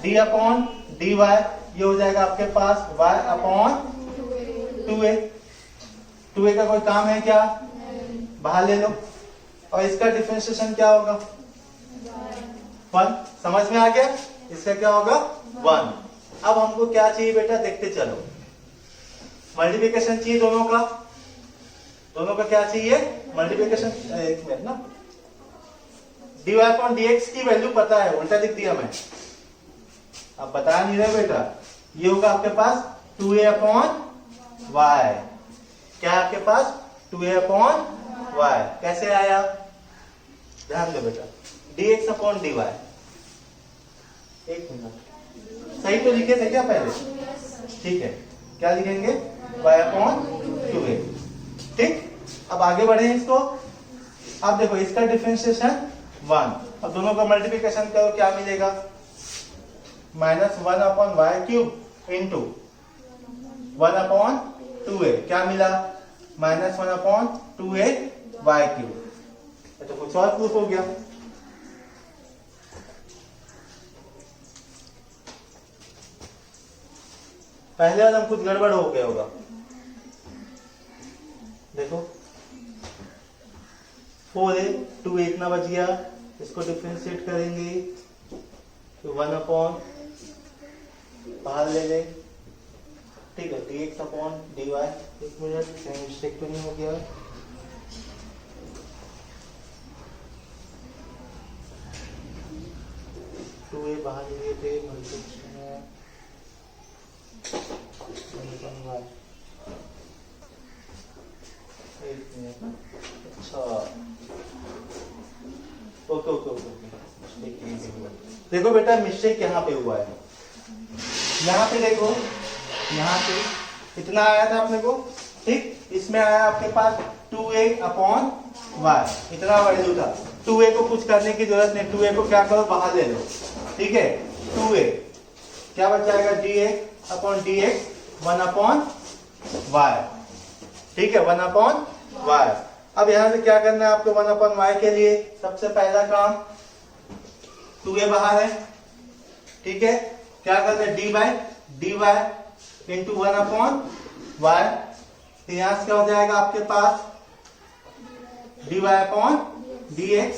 d अपॉन dy, ये हो जाएगा आपके पास y अपॉन 2a का कोई काम है क्या, बाहर ले लो। और इसका डिफरेंशिएशन क्या होगा, 1, समझ में आ गया, इसका क्या होगा 1। अब हमको क्या चाहिए बेटा, देखते चलो, मल्टीप्लिकेशन चाहिए दोनों का क्या चाहिए, मल्टीप्लिकेशन। एक मिनट ना, dy अपॉन dx की वैल्यू पता है, उल्टा लिख दिया मैं, अब बता नहीं रहे बेटा। ये होगा आपके पास 2a अपॉन y, क्या आपके पास 2a अपॉन y, कैसे आया, ध्यान दो बेटा, dx अपॉन dy, एक मिनट, सही तो लिखे थे क्या पहले, ठीक है। क्या लिखेंगे, y अपॉन 2a, ठीक। अब आगे बढ़े इसको, अब देखो इसका डिफरेंशिएशन 1, अब दोनों का मल्टीप्लिकेशन करो, क्या मिलेगा, -1 upon y cube into 1 upon 2a, क्या मिला, -1 अपॉन 2a y क्यूब। तो कुछ और प्रूफ हो गया, पहले वाला कुछ गड़बड़ हो गया होगा, देखो 4a 2a इतना बच गया, इसको डिफरेंशिएट करेंगे तो 1 अपॉन बाहर ले ले, ठीक है, dx अपॉन dy। एक मिनट, कहीं मिस्टेक तो नहीं हो गया, टू ए बाहर लिए थे, मल्टीप्लिकेशन है, एक मिनट, अच्छा, ओके। देखो बेटा मिस्टेक यहाँ पे हुआ है, यहाँ पे देखो, यहाँ पे इतना आया था अपने को, ठीक। इसमें आया आपके पास 2a अपॉन y, इतना वैल्यू था। 2a को कुछ करने की जरूरत नहीं, 2a को क्या करो, बाहर ले लो, ठीक है। 2a क्या बच जाएगा, dx upon dx 1 upon y, ठीक है, 1 अपॉन y। अब यहां से क्या करना है आपको, 1 अपॉन y के लिए सबसे पहला काम, 2a बाहर है, ठीक है, क्या करना है, d by dy into 1 upon y, तो यहां से क्या हो जाएगा आपके पास, dy अपॉन dx,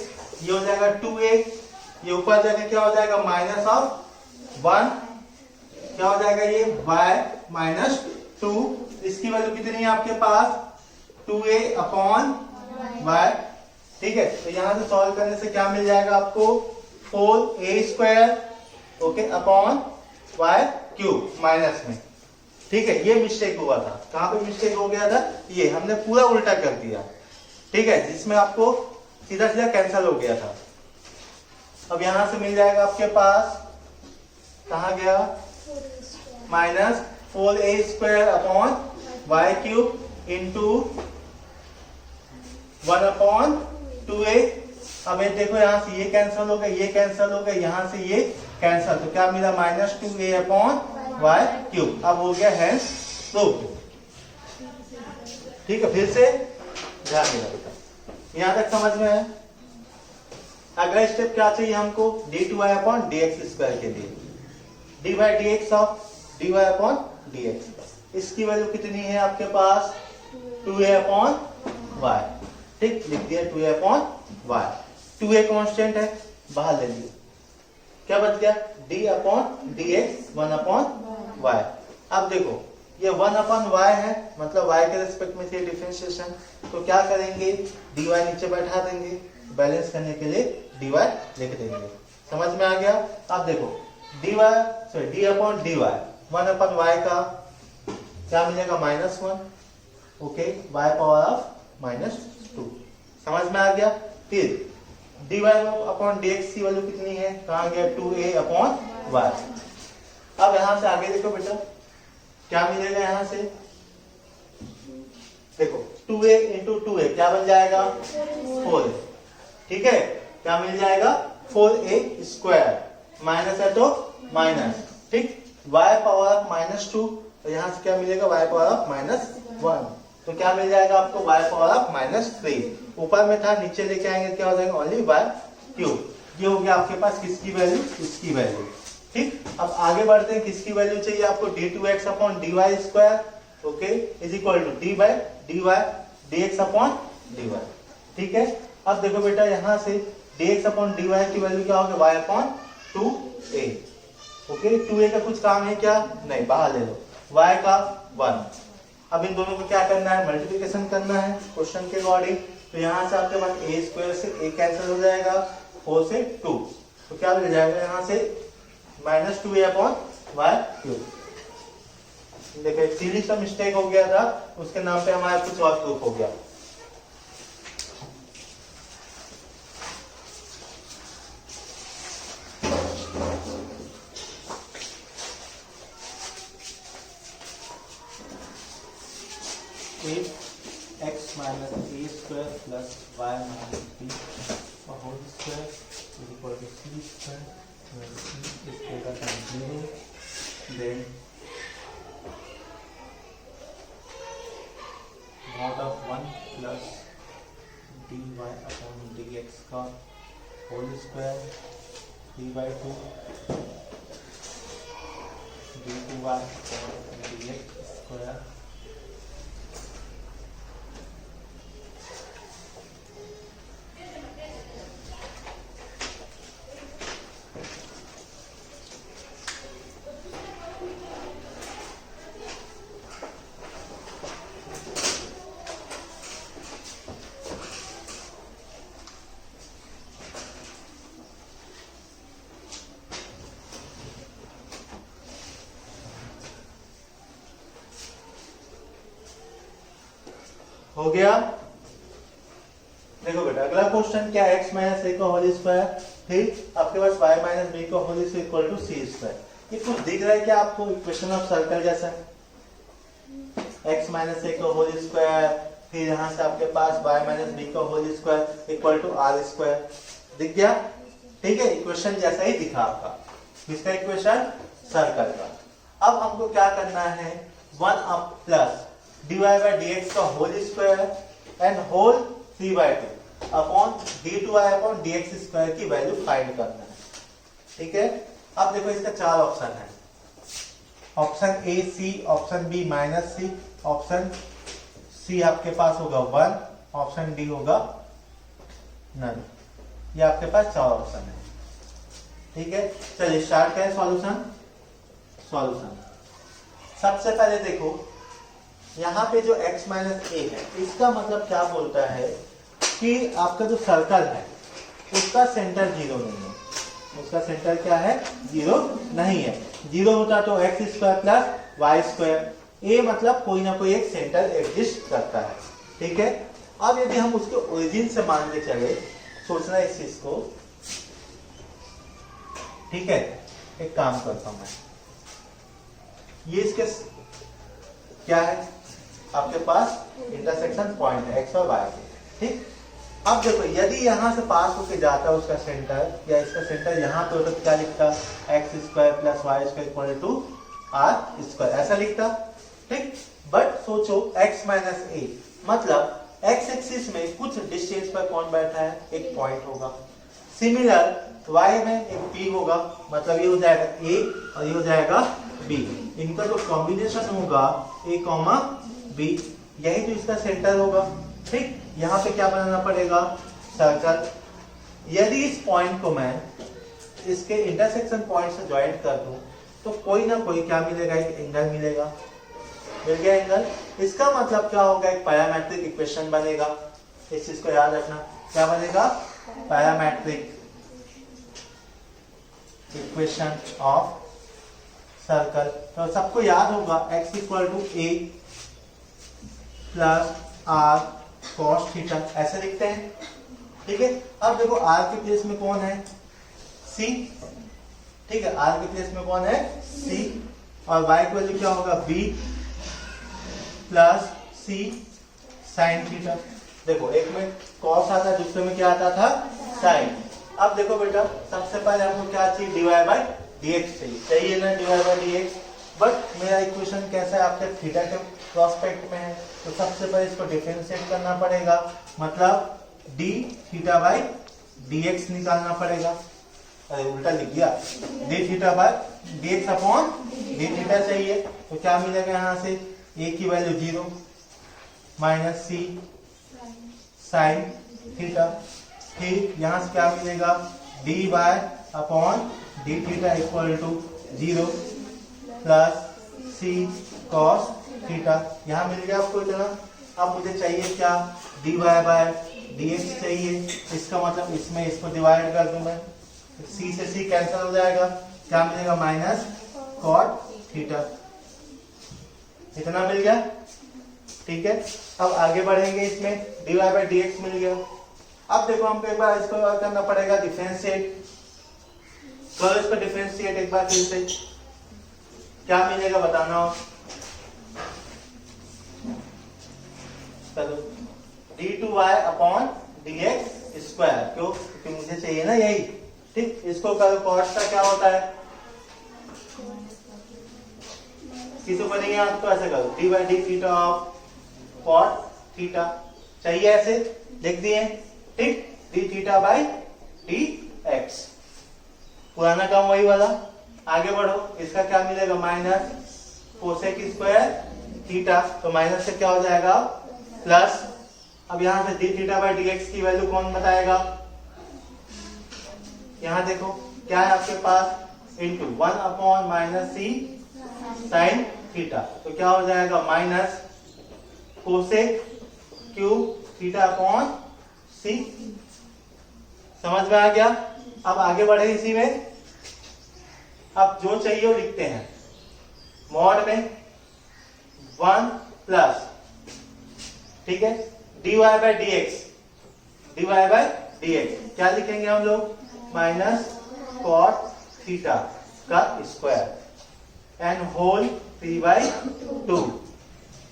ये हो जाएगा 2a, ये ऊपर जाके क्या हो जाएगा, -1, क्या हो जाएगा ये y -2, इसकी वैल्यू कितनी है आपके पास, 2a अपॉन y, ठीक है। तो यहां से सॉल्व करने से क्या मिल जाएगा आपको, 4a square, okay, upon y cube minus में। ठीक है, ये मिस्टेक हुआ था। कहां पे मिस्टेक हो गया था? ये हमने पूरा उल्टा कर दिया। ठीक है, जिसमें आपको सीधा सीधा कैंसिल हो गया था। अब यहां से मिल जाएगा आपके पास, कहा गया, minus 4a² upon y cube into 1/2a। अब ये देखो यहां से ये कैंसिल हो गया, ये कैंसिल हो गया, यहां से ये कैंसिल, तो क्या मिला? -2a upon y cube. अब हो गया हैंस प्रूव्ड। ठीक है, फिर से ध्यान देना बेटा, यहां तक समझ में है? अगला स्टेप क्या चाहिए हमको? d2y अपॉन dx² के लिए d/dx of dy upon dx। इसकी वैल्यू कितनी है आपके पास? 2a upon y। ठीक, लिख दिया 2a upon y। 2a constant है, बाहर ले लिया, क्या बच गया? d upon dx 1/y। अब देखो ये 1/y है, मतलब y के रिस्पेक्ट में से डिफरेंशिएशन, तो क्या करेंगे? dy नीचे बैठा देंगे, बैलेंस करने के लिए dy लिख देंगे। समझ में आ गया? अब देखो d अपॉन dy 1/y का क्या मिलेगा? -1। Okay, y power of -2। समझ में आ गया? फिर dy अपॉन dx की वैल्यू कितनी है? कहां गया? 2a upon y। अब यहां से आगे देखो बेटा, क्या मिलेगा? यहां से देखो 2a इंटू 2a क्या बन जाएगा? 4a। ठीक है, क्या मिल जाएगा? 4a²। माइनस है तो माइनस। ठीक, y पावर ऑफ -2, तो यहां से क्या मिलेगा? y पावर ऑफ -1, तो क्या मिल जाएगा आपको? y power of -3। ऊपर में था, नीचे लेके आएंगे क्या हो जाएगा? Only y cube. ये हो गया आपके पास किसकी वैल्यू? इसकी वैल्यू। ठीक, अब आगे बढ़ते हैं, किसकी वैल्यू चाहिए आपको? d2x upon dy², okay, is equal to d/dy dx upon dy। ठीक है, अब देखो बेटा यहां से dx अपॉन dy की वैल्यू क्या होगी? y upon 2a। Okay, 2a का कुछ काम है क्या? नहीं, बाहर ले लो, y का 1। अब इन दोनों को क्या करना है? मल्टीप्लिकेशन करना है क्वेश्चन के अकॉर्डिंग। तो यहां से आपके पास a² से a कैंसिल हो जाएगा, 4 से 2, तो क्या मिल जाएगा? यहां से -2a अपॉन y क्यूब। देखो एक सीरीज सा मिस्टेक हो गया था, उसके नाम पे हमारा कुछ और प्रूफ हो गया। x minus a² plus y minus b whole square is equal to c², where c is greater than 0, then mod of 1 plus dy upon dx का whole square 3/2 d2y upon dx square हो गया। देखो बेटा अगला क्वेश्चन क्या है? x माइनस a का होल स्क्वायर, फिर आपके पास y माइनस b का whole square equal to c²। ये कुछ दिख रहा है क्या आपको? इक्वेशन ऑफ सर्कल जैसा, x माइनस a का होल स्क्वायर, फिर यहाँ से आपके पास y माइनस b का whole square equal to r²। दिख गया? ठीक है, इक्वेशन जैसा ही दिखा आपका। किसका इक्वेशन? सर्कल का। अब हमको क्या करना है? 1 अप प्लस dy/dx का whole square and whole 3/2 upon d2y upon dx² की वैल्यू फाइंड करना है। ठीक है, अब देखो इसका 4 ऑप्शन है। ऑप्शन ए सी, option B -c, option C आपके पास होगा 1, ऑप्शन डी होगा नन। ये आपके पास 4 ऑप्शन है। ठीक है, चलिए स्टार्ट करें सॉल्यूशन। सबसे पहले देखो यहाँ पे जो x माइनस ए है, इसका मतलब क्या बोलता है कि आपका जो सर्कल है उसका सेंटर 0 नहीं है। उसका सेंटर क्या है? 0 नहीं है। जीरो होता तो x square plus y square. ए मतलब कोई ना कोई एक सेंटर एग्जिस्ट करता है, ठीक है। अब यदि हम उसके ओरिजिन से मान के चले, सोचना इस चीज को, ठीक है। एक काम करता हूं मैं, ये इसके क्या है, आपके पास इंटरसेक्शन पॉइंट है एक्स और वाई, ठीक। अब देखो यदि यहां से पास होके जाता है उसका सेंटर, या इसका सेंटर यहां पे होता तो क्या लिखता, x square plus y square equal to r square, ऐसा लिखता, ठीक। बट सोचो x माइनस ए, मतलब x एक्सिस में कुछ डिस्टेंस पर कौन बैठा है, एक पॉइंट होगा। सिमिलर y में एक p होगा, मतलब ये हो जाएगा a और ये हो जाएगा b। इनका जो कॉम्बिनेशन होगा a कॉमा b, यही तो इसका सेंटर होगा, ठीक। यहाँ पे क्या बनाना पड़ेगा, सर्कल। यदि इस पॉइंट को मैं इसके इंटरसेक्शन पॉइंट से ज्वाइंट कर दूं तो कोई ना कोई क्या मिलेगा, एक एंगल मिलेगा। मिल गया एंगल, इसका मतलब क्या होगा, एक पैरामेट्रिक इक्वेशन बनेगा। इस चीज को याद रखना, क्या बनेगा, पैरामेट्रिक इक्वेशन ऑफ सर्कल। तो सबको याद होगा x equal to a plus r cos theta, ऐसे लिखते हैं, ठीक है। अब देखो r के प्लेस में कौन है, c, ठीक है। r के प्लेस में कौन है, c, और y की वैल्यू क्या होगा, b plus c sine theta. देखो एक में कॉस आता है, दूसरे में क्या आता था, साइन। अब देखो बेटा, सबसे पहले हमको क्या चाहिए, dy बाई dx चाहिए ना, dy बाई dx। बट मेरा इक्वेशन कैसा है, आपके थीटा के प्रोस्पेक्ट में है, तो सबसे पहले इसको डिफरेंशिएट करना पड़ेगा, मतलब d थीटा बाई dx निकालना पड़ेगा। अरे उल्टा लिख दिया, d theta by dx upon d theta चाहिए, तो क्या मिलेगा यहाँ से, a की value 0 minus c sine theta. फिर यहाँ से क्या मिलेगा, d by upon d theta equal to 0 plus c cos theta. यहाँ मिल गया आपको इतना। अब मुझे चाहिए क्या, dy बाय dx चाहिए, इसका मतलब इसमें इसको डिवाइड कर दूं मैं, c से c कैंसिल हो जाएगा, क्या मिलेगा, माइनस कॉट थीटा। इतना मिल गया, ठीक है। अब आगे बढ़ेंगे, इसमें dy बाई dx मिल गया। अब देखो हमको एक बार इसको करना पड़ेगा डिफरेंशिएट, करो इसको डिफरेंशिएट एक बार फिर से, क्या मिलेगा बताना हो, चलो d2y अपॉन dx स्क्वायर, क्यों, क्योंकि मुझे चाहिए ना यही, ठीक। इसको करो, कॉस का क्या होता है, किसको करेंगे आप, तो ऐसे करो, d by d theta of cot theta चाहिए, ऐसे लिख दिए, ठीक। d थीटा बाई dx, पुराना काम वही वाला। आगे बढ़ो, इसका क्या मिलेगा, माइनस कोसेक स्क्वायर थीटा, तो माइनस से क्या हो जाएगा, प्लस। अब यहाँ से d थीटा बाई dx की वैल्यू कौन बताएगा, यहाँ देखो क्या है आपके पास, into 1 upon minus c sine theta, तो क्या हो जाएगा, minus cosec cube theta upon c। समझ में आ गया। अब आगे बढ़े इसी में, अब जो चाहिए वो लिखते हैं, मॉड में 1 प्लस, ठीक है, dy by dx, dy by dx क्या लिखेंगे हम लोग, माइनस कॉट थीटा का square and whole 3/2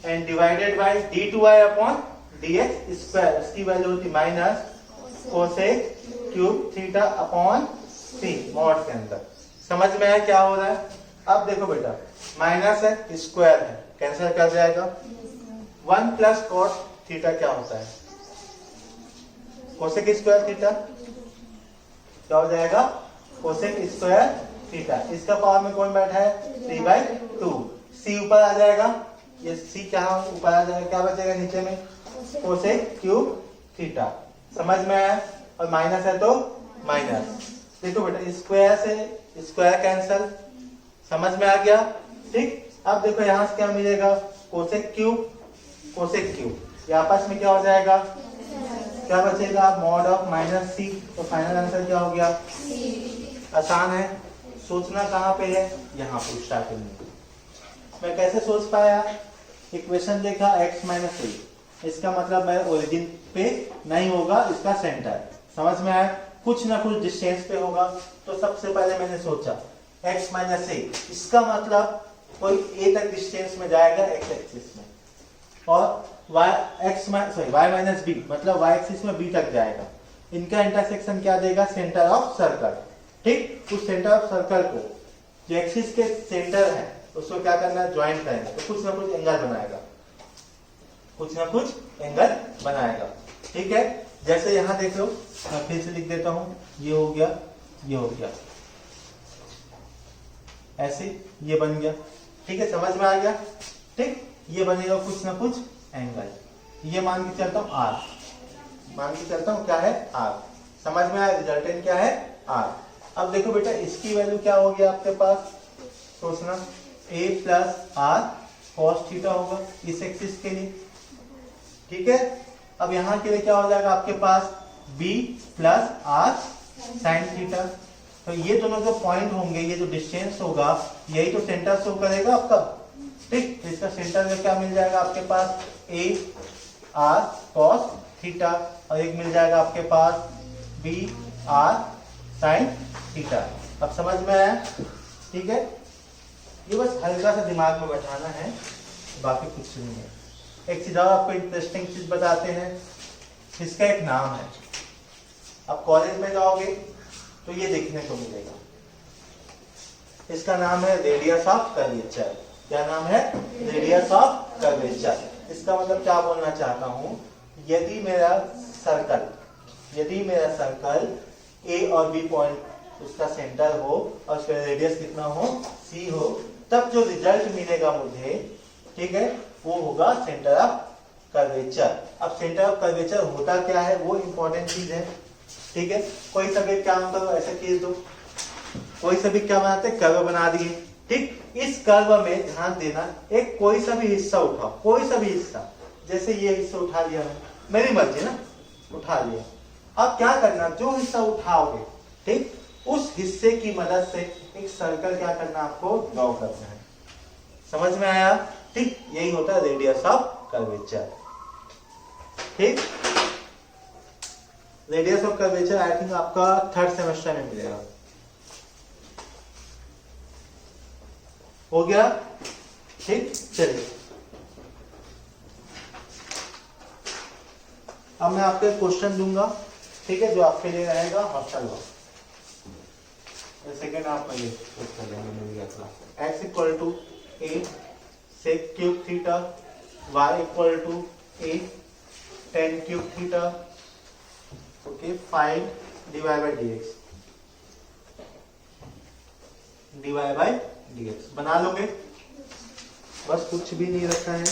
and divided by d2y upon dx square, इसकी वैल्यू होती minus cosec cube theta upon c mod के अंदर। समझ में आया क्या हो रहा है। अब देखो बेटा, माइनस है, स्क्वायर है, कैंसिल कर जाएगा। 1 प्लस कॉट थीटा क्या होता है, कोसेक स्क्वायर थीटा, क्या हो जाएगा, कोसेक स्क्वायर थीटा। इसका पावर में कौन बैठा है, 3/2, c ऊपर आ जाएगा, ये c क्या ऊपर आ जाएगा, क्या बचेगा नीचे में, कोसेक क्यूब थीटा। समझ में आया। और माइनस है तो माइनस, देखो बेटा स्क्वायर से स्क्वायर कैंसल, समझ में आ गया, ठीक। अब देखो यहाँ से क्या मिलेगा, कोसेक क्यूब ये आपस में क्या हो जाएगा, क्या बचेगा, मॉड ऑफ माइनस सी, तो फाइनल आंसर क्या हो गया, आसान है, सोचना कहाँ पे है, यहाँ पे स्टार्टिंग में। मैं कैसे सोच पाया, इक्वेशन देखा x माइनस ए, इसका मतलब मैं ओरिजिन पे नहीं होगा, इसका सेंटर। समझ में आया, कुछ ना कुछ डिस्टेंस पे होगा। तो सबसे पहले मैंने सोचा x माइनस ए, इसका मतलब कोई a तक डिस्टेंस में जाएगा x एक्सिस में, और y माइनस बी मतलब y एक्सिस में b तक जाएगा। इनका इंटरसेक्शन क्या देगा, सेंटर ऑफ सर्कल। ठीक, उस सेंटर ऑफ सर्कल को जो एक्सिस के सेंटर है उसको क्या करना है, ज्वाइन करेंगे, तो कुछ ना कुछ एंगल बनाएगा, कुछ ना कुछ एंगल बनाएगा। ठीक है, जैसे यहां देख लो, मैं फिर से लिख देता हूं, ये हो गया, ये हो गया, ऐसे ये बन गया। ठीक है, समझ में आ गया। ठीक, ये बनेगा कुछ ना कुछ एंगल, ये मान के चलता हूं आर, मान के चलता हूं क्या है, आर। समझ में आया, रिजल्टेंट क्या है, आर। अब देखो बेटा, इसकी वैल्यू क्या होगी आपके पास, सोचना, a plus r cos theta होगा इस एक्सिस के लिए। ठीक है, अब यहाँ के लिए क्या हो जाएगा आपके पास, b plus r sine theta. तो ये दोनों जो पॉइंट होंगे, ये जो डिस्टेंस होगा, यही तो सेंटर शो करेगा आपका। ठीक, तो इसका सेंटर में क्या मिल जाएगा आपके पास, a आर कॉस थीटा, और एक मिल जाएगा आपके पास b आर साइन थीटा। अब समझ में आया। ठीक है, ये बस हल्का सा दिमाग में बैठाना है, बाकी कुछ नहीं है। एक चीज और आपको इंटरेस्टिंग चीज बताते हैं, इसका एक नाम है। अब कॉलेज में जाओगे तो ये देखने को मिलेगा, इसका नाम है रेडियस ऑफ कर्वेचर। क्या नाम है, रेडियस ऑफ कर्वेचर। इसका मतलब क्या बोलना चाहता हूं, यदि मेरा सर्कल ए और बी पॉइंट उसका सेंटर हो और उसका रेडियस कितना हो, सी हो, तब जो रिजल्ट मिलेगा मुझे, ठीक है, वो होगा सेंटर ऑफ कर्वेचर। अब सेंटर ऑफ कर्वेचर होता क्या है, वो इंपॉर्टेंट चीज है। ठीक है, कोई सा भी काम करो, ऐसे चीज दो, कोई सा भी क्या बनाते, कर्व बना दिए। ठीक, इस कर्व में ध्यान देना, एक कोई सा भी हिस्सा उठाओ, कोई सा भी हिस्सा, जैसे ये हिस्सा उठा लिया है, मेरी मर्जी ना, उठा लिया। अब क्या करना, जो हिस्सा उठाओगे, ठीक, उस हिस्से की मदद से एक सर्कल क्या करना, आपको ड्रॉ करना है। समझ में आया। ठीक, यही होता है रेडियस ऑफ कर्वेचर। ठीक, radius of curvature I think आपका 3rd सेमेस्टर में मिलेगा। हो गया। ठीक, चलिए अब मैं आपको एक क्वेश्चन दूंगा, ठीक है, जो आपके लिए रहेगा हॉस्टल वर्क। सेकेंड आप पहले कर लेंगे। x equal to a sec cube theta, y equal to a tan cube theta, okay, find dy by dx बना लोगे, बस कुछ भी नहीं रखा है।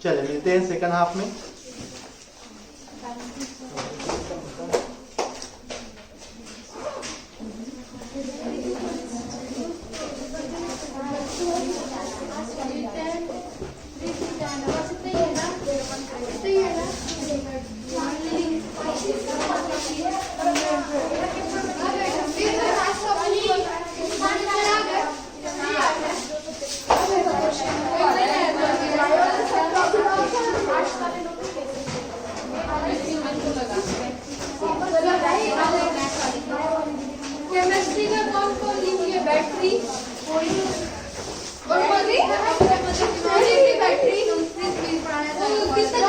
चलिए मिलते हैं सेकंड हाफ में।
केमिस्ट्री का कौन लिखिए, बैटरी और बैटरी कितने